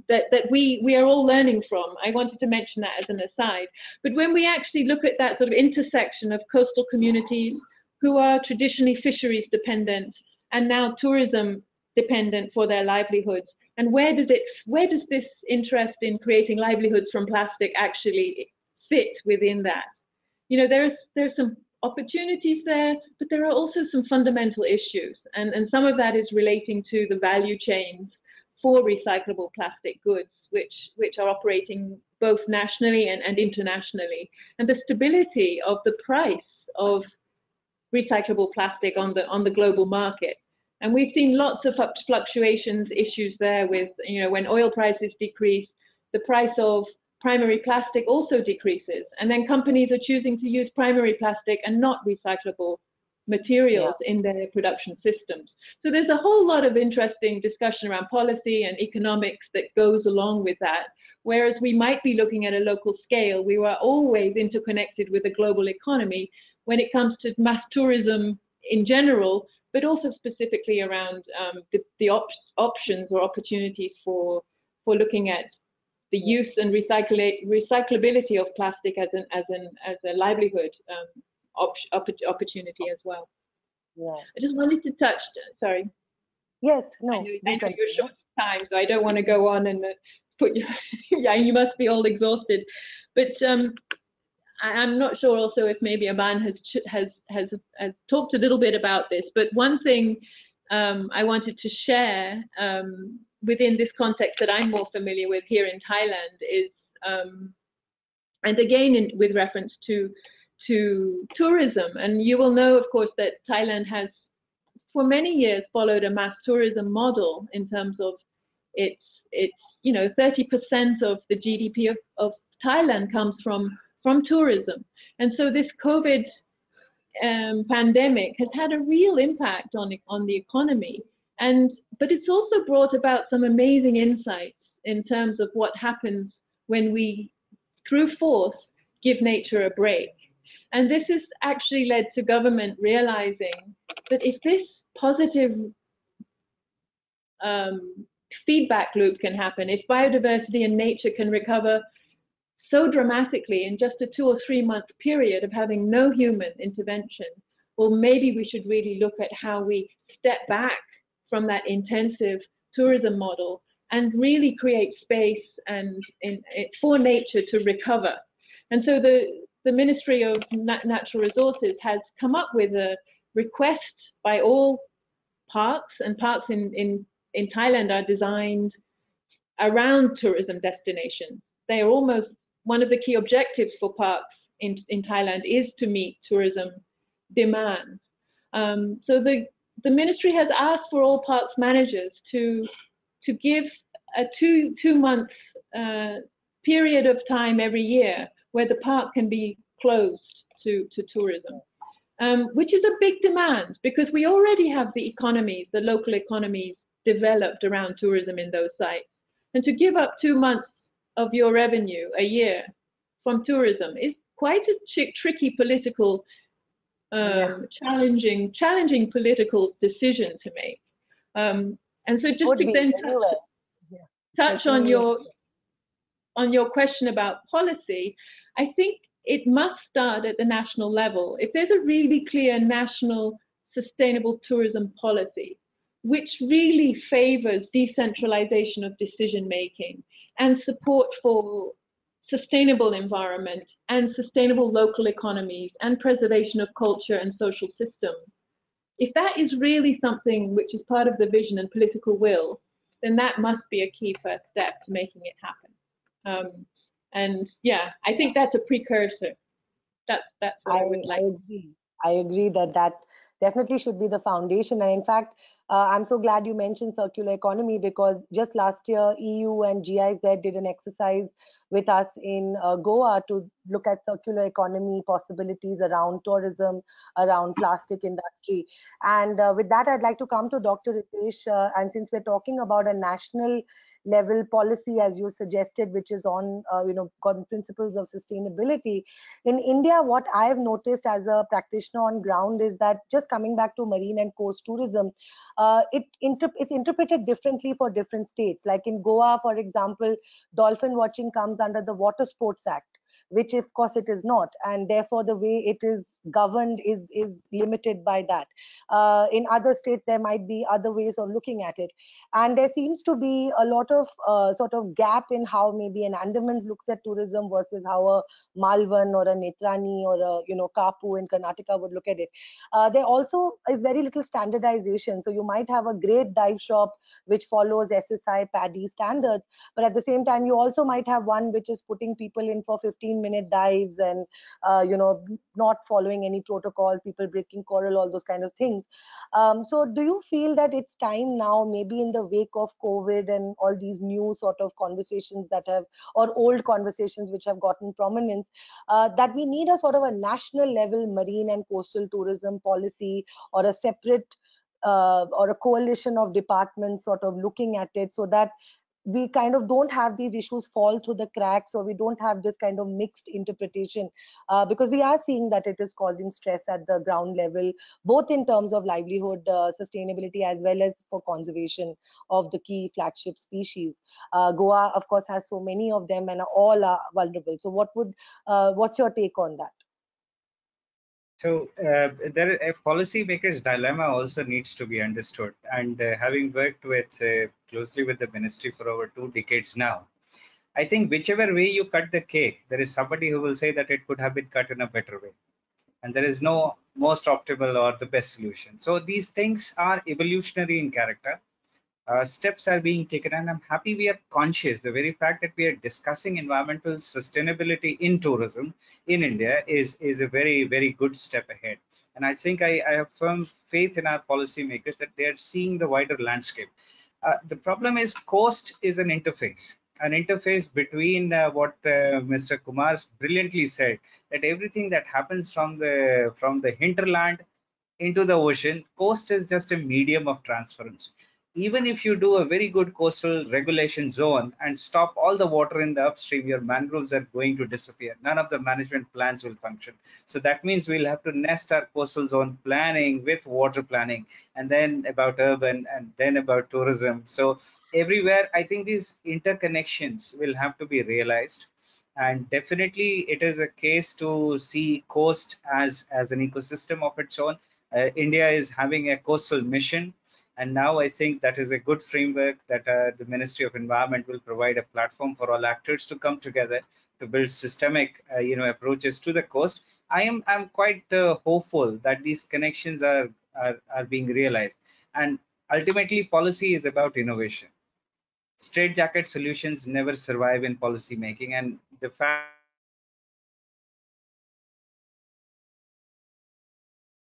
that we are all learning from. I wanted to mention that as an aside. But when we actually look at that sort of intersection of coastal communities who are traditionally fisheries dependent and now tourism dependent for their livelihoods, and where does this interest in creating livelihoods from plastic actually fit within that? You know, there's some opportunities there, but there are also some fundamental issues, and some of that is relating to the value chains for recyclable plastic goods, which are operating both nationally and internationally, and the stability of the price of recyclable plastic on the global market. And we've seen lots of fluctuations, issues there with, when oil prices decrease, the price of primary plastic also decreases. And then companies are choosing to use primary plastic and not recyclable materials in their production systems. So there's a whole lot of interesting discussion around policy and economics that goes along with that. Whereas we might be looking at a local scale, we were always interconnected with the global economy when it comes to mass tourism in general, but also specifically around the options or opportunities for looking at the use and recyclability of plastic as a livelihood opportunity as well. Yeah. I just wanted to touch. Sorry. Yes. No. I know you're short of time, so I don't want to go on and put you. Yeah, you must be all exhausted, but I'm not sure also if maybe Aban has talked a little bit about this, but one thing I wanted to share within this context that I'm more familiar with here in Thailand is, and again with reference to tourism, and you will know, of course, that Thailand has for many years followed a mass tourism model in terms of its 30% of the GDP of Thailand comes from tourism. And so this COVID pandemic has had a real impact on the economy. But it's also brought about some amazing insights in terms of what happens when we, through force, give nature a break. And this has actually led to government realizing that if this positive feedback loop can happen, if biodiversity and nature can recover so dramatically in just a 2 or 3 month period of having no human intervention, well, maybe we should really look at how we step back from that intensive tourism model and really create space for nature to recover. And so the Ministry of Natural Resources has come up with a request by all parks, and parks in Thailand are designed around tourism destinations. They are almost one of the key objectives for parks in Thailand is to meet tourism demands. So the ministry has asked for all parks managers to give a two month period of time every year where the park can be closed to tourism, which is a big demand because we already have the local economies developed around tourism in those sites. And to give up 2 months of your revenue a year from tourism is quite a tricky political, challenging political decision to make. And so just to then touch on your question about policy, I think it must start at the national level. If there's a really clear national sustainable tourism policy, which really favors decentralization of decision making and support for sustainable environment and sustainable local economies and preservation of culture and social systems, if that is really something which is part of the vision and political will, then that must be a key first step to making it happen. And yeah, I think that's a precursor. That's what I would like. I agree that definitely should be the foundation. And in fact, I'm so glad you mentioned circular economy because just last year, EU and GIZ did an exercise with us in Goa to look at circular economy possibilities around tourism, around plastic industry. And with that, I'd like to come to Dr. Ritesh. And since we're talking about a national level policy, as you suggested, which is on, principles of sustainability. In India, what I've noticed as a practitioner on ground is that just coming back to marine and coast tourism, it's interpreted differently for different states. Like in Goa, for example, dolphin watching comes under the Water Sports Act, which of course it is not, and therefore the way it is governed is limited by that. In other states there might be other ways of looking at it, and there seems to be a lot of sort of gap in how maybe an Andaman looks at tourism versus how a Malvan or a Netrani or a Kapu in Karnataka would look at it. There also is very little standardization, so you might have a great dive shop which follows SSI PADI standards, but at the same time you also might have one which is putting people in for 15 15-minute dives and, not following any protocol, people breaking coral, all those kind of things. So do you feel that it's time now, maybe in the wake of COVID and all these new sort of conversations that have, or old conversations which have gotten prominence, that we need a sort of a national level marine and coastal tourism policy, or a separate or a coalition of departments sort of looking at it, so that we kind of don't have these issues fall through the cracks, or we don't have this kind of mixed interpretation, because we are seeing that it is causing stress at the ground level, both in terms of livelihood, sustainability, as well as for conservation of the key flagship species. Goa, of course, has so many of them, and all are vulnerable. So what's your take on that? So a policymaker's dilemma also needs to be understood. And having worked with closely with the ministry for over 2 decades now, I think whichever way you cut the cake, there is somebody who will say that it could have been cut in a better way. And there is no most optimal or the best solution. So these things are evolutionary in character. Steps are being taken, and I'm happy we are conscious. The very fact that we are discussing environmental sustainability in tourism in India is a very, very good step ahead. And I think I have firm faith in our policymakers that they are seeing the wider landscape. The problem is coast is an interface between what Mr. Kumar brilliantly said, that everything that happens from the hinterland into the ocean, coast is just a medium of transference. Even if you do a very good coastal regulation zone and stop all the water in the upstream, your mangroves are going to disappear. None of the management plans will function. So that means we'll have to nest our coastal zone planning with water planning, and then about urban, and then about tourism. So everywhere, I think these interconnections will have to be realized. And definitely it is a case to see coast as an ecosystem of its own. India is having a coastal mission, and now I think that is a good framework that the Ministry of Environment will provide a platform for all actors to come together to build systemic, approaches to the coast. I'm quite hopeful that these connections are being realized, and ultimately policy is about innovation. Straitjacket solutions never survive in policy making, and the fact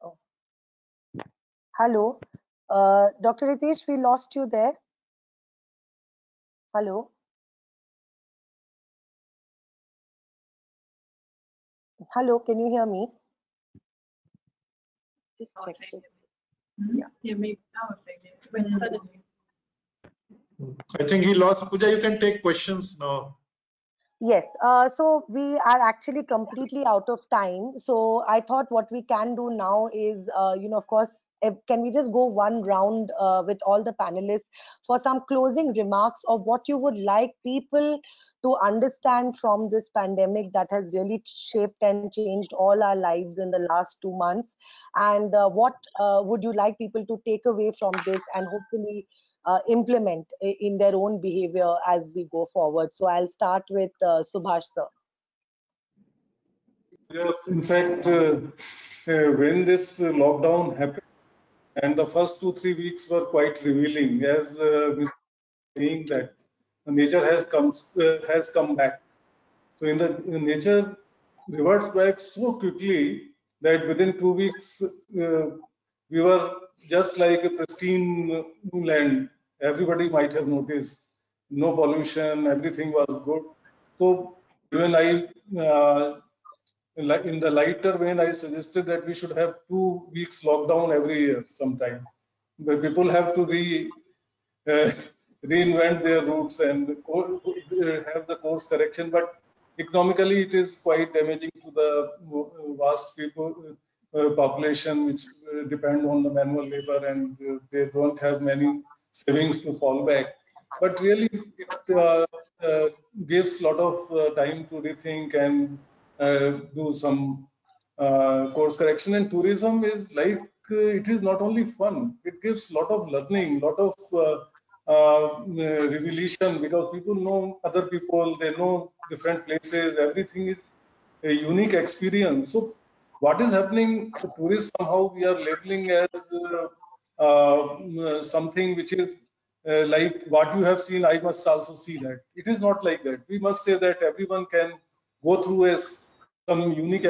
Oh. Hello, Dr. Ritesh, we lost you there. Hello. Hello, can you hear me? Just check it. Yeah, maybe now it went suddenly. I think he lost. Puja, you can take questions now. Yes, so we are actually completely out of time. So I thought what we can do now is, of course, can we just go one round with all the panelists for some closing remarks of what you would like people to understand from this pandemic that has really shaped and changed all our lives in the last 2 months? And what would you like people to take away from this and hopefully implement in their own behavior as we go forward? So I'll start with Subhash sir. Yeah, in fact, when this lockdown happened, and the first 2-3 weeks were quite revealing, as Mr. saying that nature has come back. So nature reverts back so quickly that within 2 weeks we were just like a pristine land. Everybody might have noticed no pollution, everything was good. So when I in the lighter vein, I suggested that we should have 2 weeks lockdown every year sometime, where people have to uh, reinvent their routes and have the course correction. But economically, it is quite damaging to the vast population which depend on the manual labor, and they don't have many savings to fall back. But really, it gives a lot of time to rethink and do some course correction. And tourism is like, it is not only fun, it gives a lot of learning, lot of revelation, because people know other people, they know different places, everything is a unique experience. So what is happening, tourists somehow we are labeling as something which is like what you have seen, I must also see that. It is not like that. We must say that everyone can go through some unique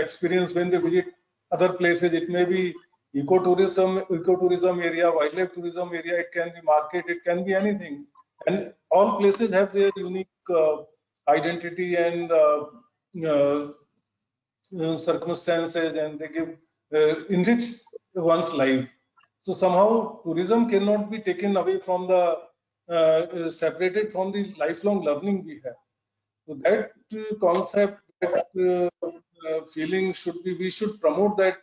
experience when they visit other places. It may be ecotourism area, wildlife tourism area, it can be market, it can be anything. And all places have their unique identity and circumstances, and they give enrich one's life. So somehow tourism cannot be taken away from the separated from the lifelong learning we have. So that concept, that feeling should be, we should promote that.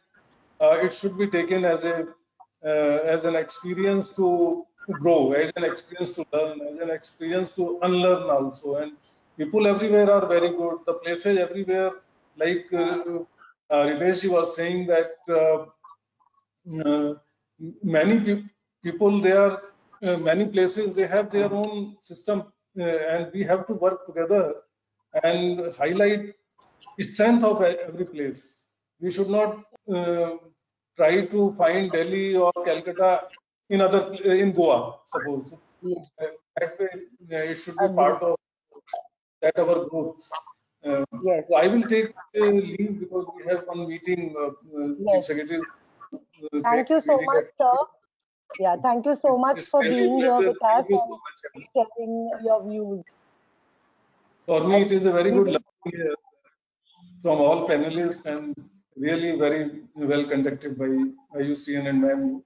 It should be taken as an experience to grow, as an experience to learn, as an experience to unlearn also. And people everywhere are very good. The places everywhere, like Ritesh was saying that many people, they are many places, they have their own system, and we have to work together and highlight the strength of every place. We should not try to find Delhi or Calcutta in Goa, suppose. That way, it should be part of that our growth. Yes. So I will take leave because we have one meeting, Chief Secretary. Thank you so much, sir. Yeah, thank you so much for being here with us and sharing your views. For me, it is a very good learning from all panelists, and really very well conducted by IUCN and ma'am.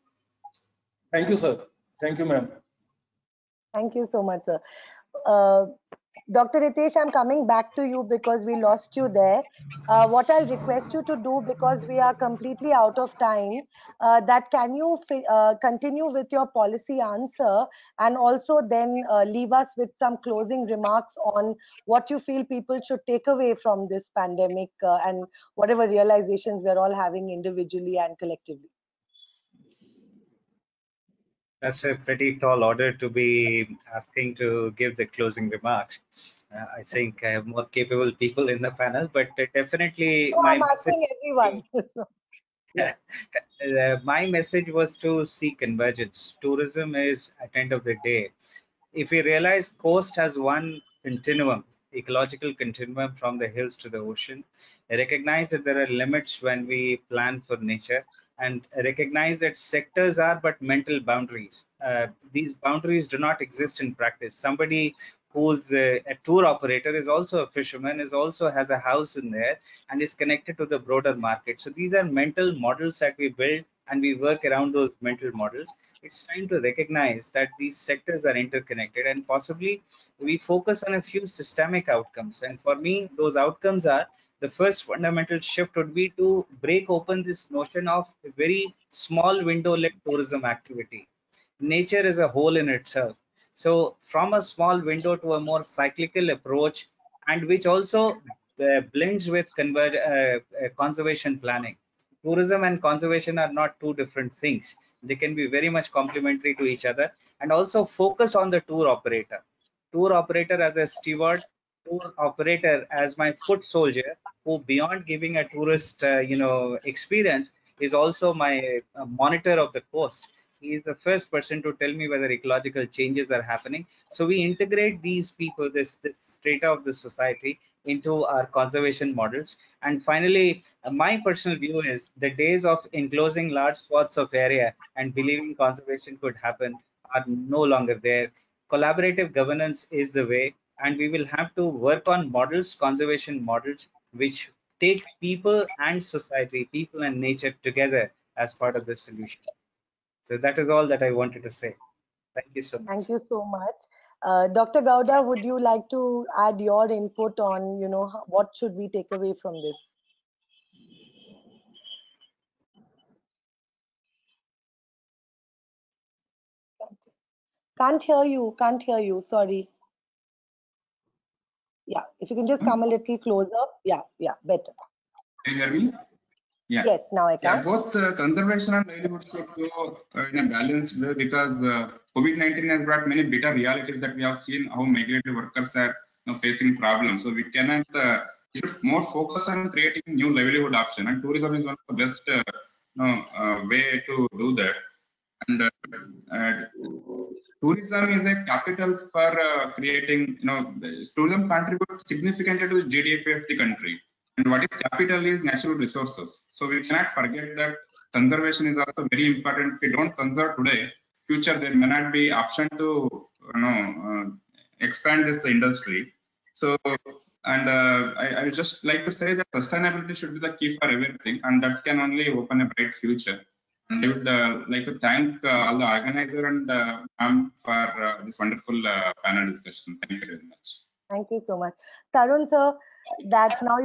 Thank you, sir. Thank you, ma'am. Thank you so much, sir. Dr. Ritesh, I'm coming back to you because we lost you there. What I'll request you to do, because we are completely out of time, that can you continue with your policy answer, and also then leave us with some closing remarks on what you feel people should take away from this pandemic and whatever realizations we're all having individually and collectively. That's a pretty tall order to be asking to give the closing remarks. I think I have more capable people in the panel, but definitely No, my I'm asking everyone. my message was to see convergence. Tourism is, at the end of the day, if we realize coast has one continuum, ecological continuum from the hills to the ocean, recognize that there are limits when we plan for nature, and recognize that sectors are but mental boundaries. These boundaries do not exist in practice. Somebody who's a tour operator is also a fisherman, is also has a house in there and is connected to the broader market. So these are mental models that we build, and we work around those mental models. It's time to recognize that these sectors are interconnected, and possibly we focus on a few systemic outcomes. And for me, those outcomes are, the first fundamental shift would be to break open this notion of a very small window-led tourism activity. Nature is a whole in itself. So from a small window to a more cyclical approach, and which also blends with conservation planning. Tourism and conservation are not two different things. They can be very much complementary to each other, and also focus on the tour operator. Tour operator as a steward, tour operator as my foot soldier, who beyond giving a tourist, experience, is also my monitor of the coast. He is the first person to tell me whether ecological changes are happening. So we integrate these people, this strata of the society, into our conservation models. And finally, my personal view is the days of enclosing large swaths of area and believing conservation could happen are no longer there. Collaborative governance is the way, and we will have to work on models, conservation models, which take people and society, people and nature together as part of the solution. So that is all that I wanted to say. Thank you so much. Thank you so much. Dr. Gowda, would you like to add your input on, what should we take away from this? Can't hear you, sorry. Yeah, if you can just come a little closer. Yeah, better. Can you hear me? Yeah. Yes, now I can. Yeah, both conservation and livelihoods should go in a balanced way, because COVID-19 has brought many bitter realities that we have seen how migratory workers are facing problems. So we cannot should more focus on creating new livelihood option, and tourism is one of the best way to do that. And tourism is a capital for creating, tourism contributes significantly to the GDP of the country. And what is capital is natural resources. So we cannot forget that conservation is also very important. If we don't conserve today, future there may not be option to expand this industry. So, and I would just like to say that sustainability should be the key for everything, and that can only open a bright future. And I would like to thank all the organizer and ma'am for this wonderful panel discussion. Thank you very much. Thank you so much, Tarun sir. That now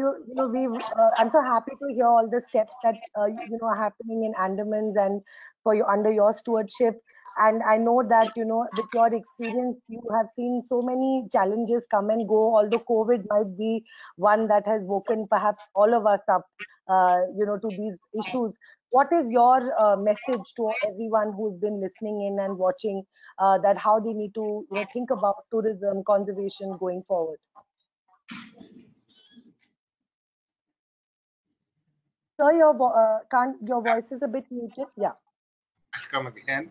I'm so happy to hear all the steps that are happening in Andamans and for you under your stewardship. And I know that with your experience, you have seen so many challenges come and go. Although COVID might be one that has woken perhaps all of us up, to these issues. What is your message to everyone who's been listening in and watching, that how they need to think about tourism conservation going forward? Sir, your voice is a bit muted. Yeah. I'll come again.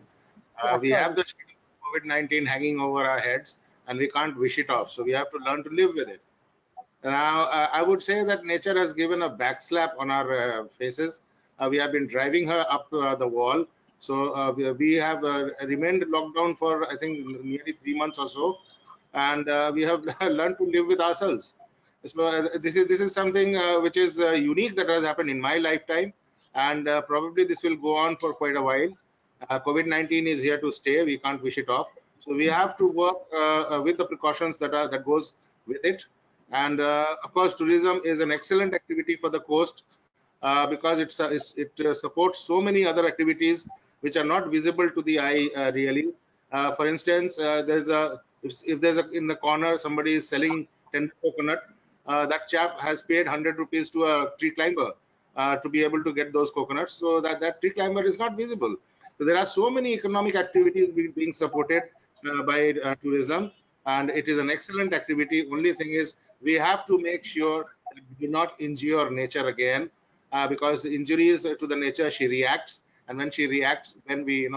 Yeah, We sorry. have the COVID-19 hanging over our heads, and we can't wish it off. So we have to learn to live with it. Now, I would say that nature has given a backslap on our faces. We have been driving her up the wall. So we have remained locked down for, I think, nearly 3 months or so. And we have learned to live with ourselves. So this is something which is unique that has happened in my lifetime. And probably this will go on for quite a while. COVID-19 is here to stay. We can't wish it off. So we have to work with the precautions that goes with it. And of course, tourism is an excellent activity for the coast because it supports so many other activities which are not visible to the eye really. For instance, if there's in the corner somebody is selling tender coconut, that chap has paid 100 rupees to a tree climber to be able to get those coconuts, so that tree climber is not visible. So there are so many economic activities being supported by tourism, and it is an excellent activity. Only thing is, we have to make sure that we do not injure nature again, because injuries to the nature, she reacts, and when she reacts, then we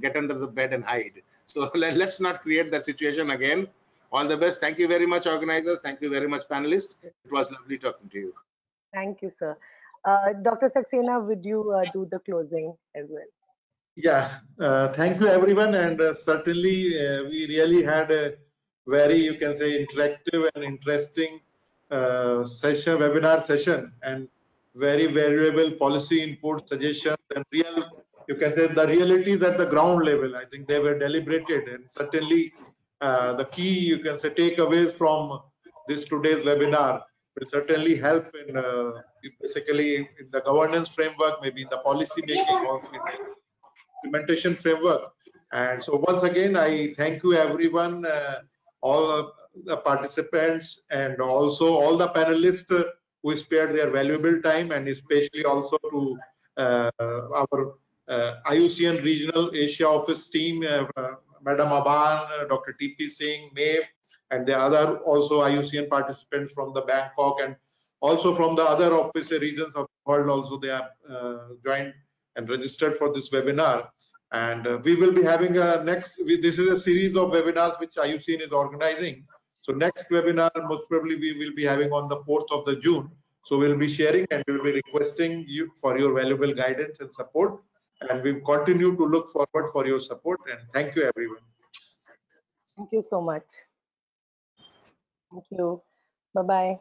get under the bed and hide. So let's not create that situation again. All the best. Thank you very much, organizers. Thank you very much, panelists. It was lovely talking to you. Thank you, sir. Dr. Saxena, would you do the closing as well? Yeah, thank you everyone, and certainly we really had a very, you can say, interactive and interesting webinar session, and very valuable policy input, suggestions, and you can say, the realities at the ground level. I think they were deliberated, and certainly the key, you can say, takeaways from this today's webinar will certainly help in basically in the governance framework, maybe in the policy making, or in the implementation framework. And so once again, I thank you everyone, all the participants, and also all the panelists who spared their valuable time, and especially also to our IUCN Regional Asia Office team, Madam Aban, Dr. TP Singh, Maeve, and the other also IUCN participants from the Bangkok, and also from the other office regions of the world also they have joined and registered for this webinar. And we will be having this is a series of webinars which IUCN is organizing. So next webinar most probably we will be having on the 4th of June. So we'll be sharing and we'll be requesting you for your valuable guidance and support. And we continue to look forward for your support, and thank you everyone. Thank you so much. Thank you. Bye-bye.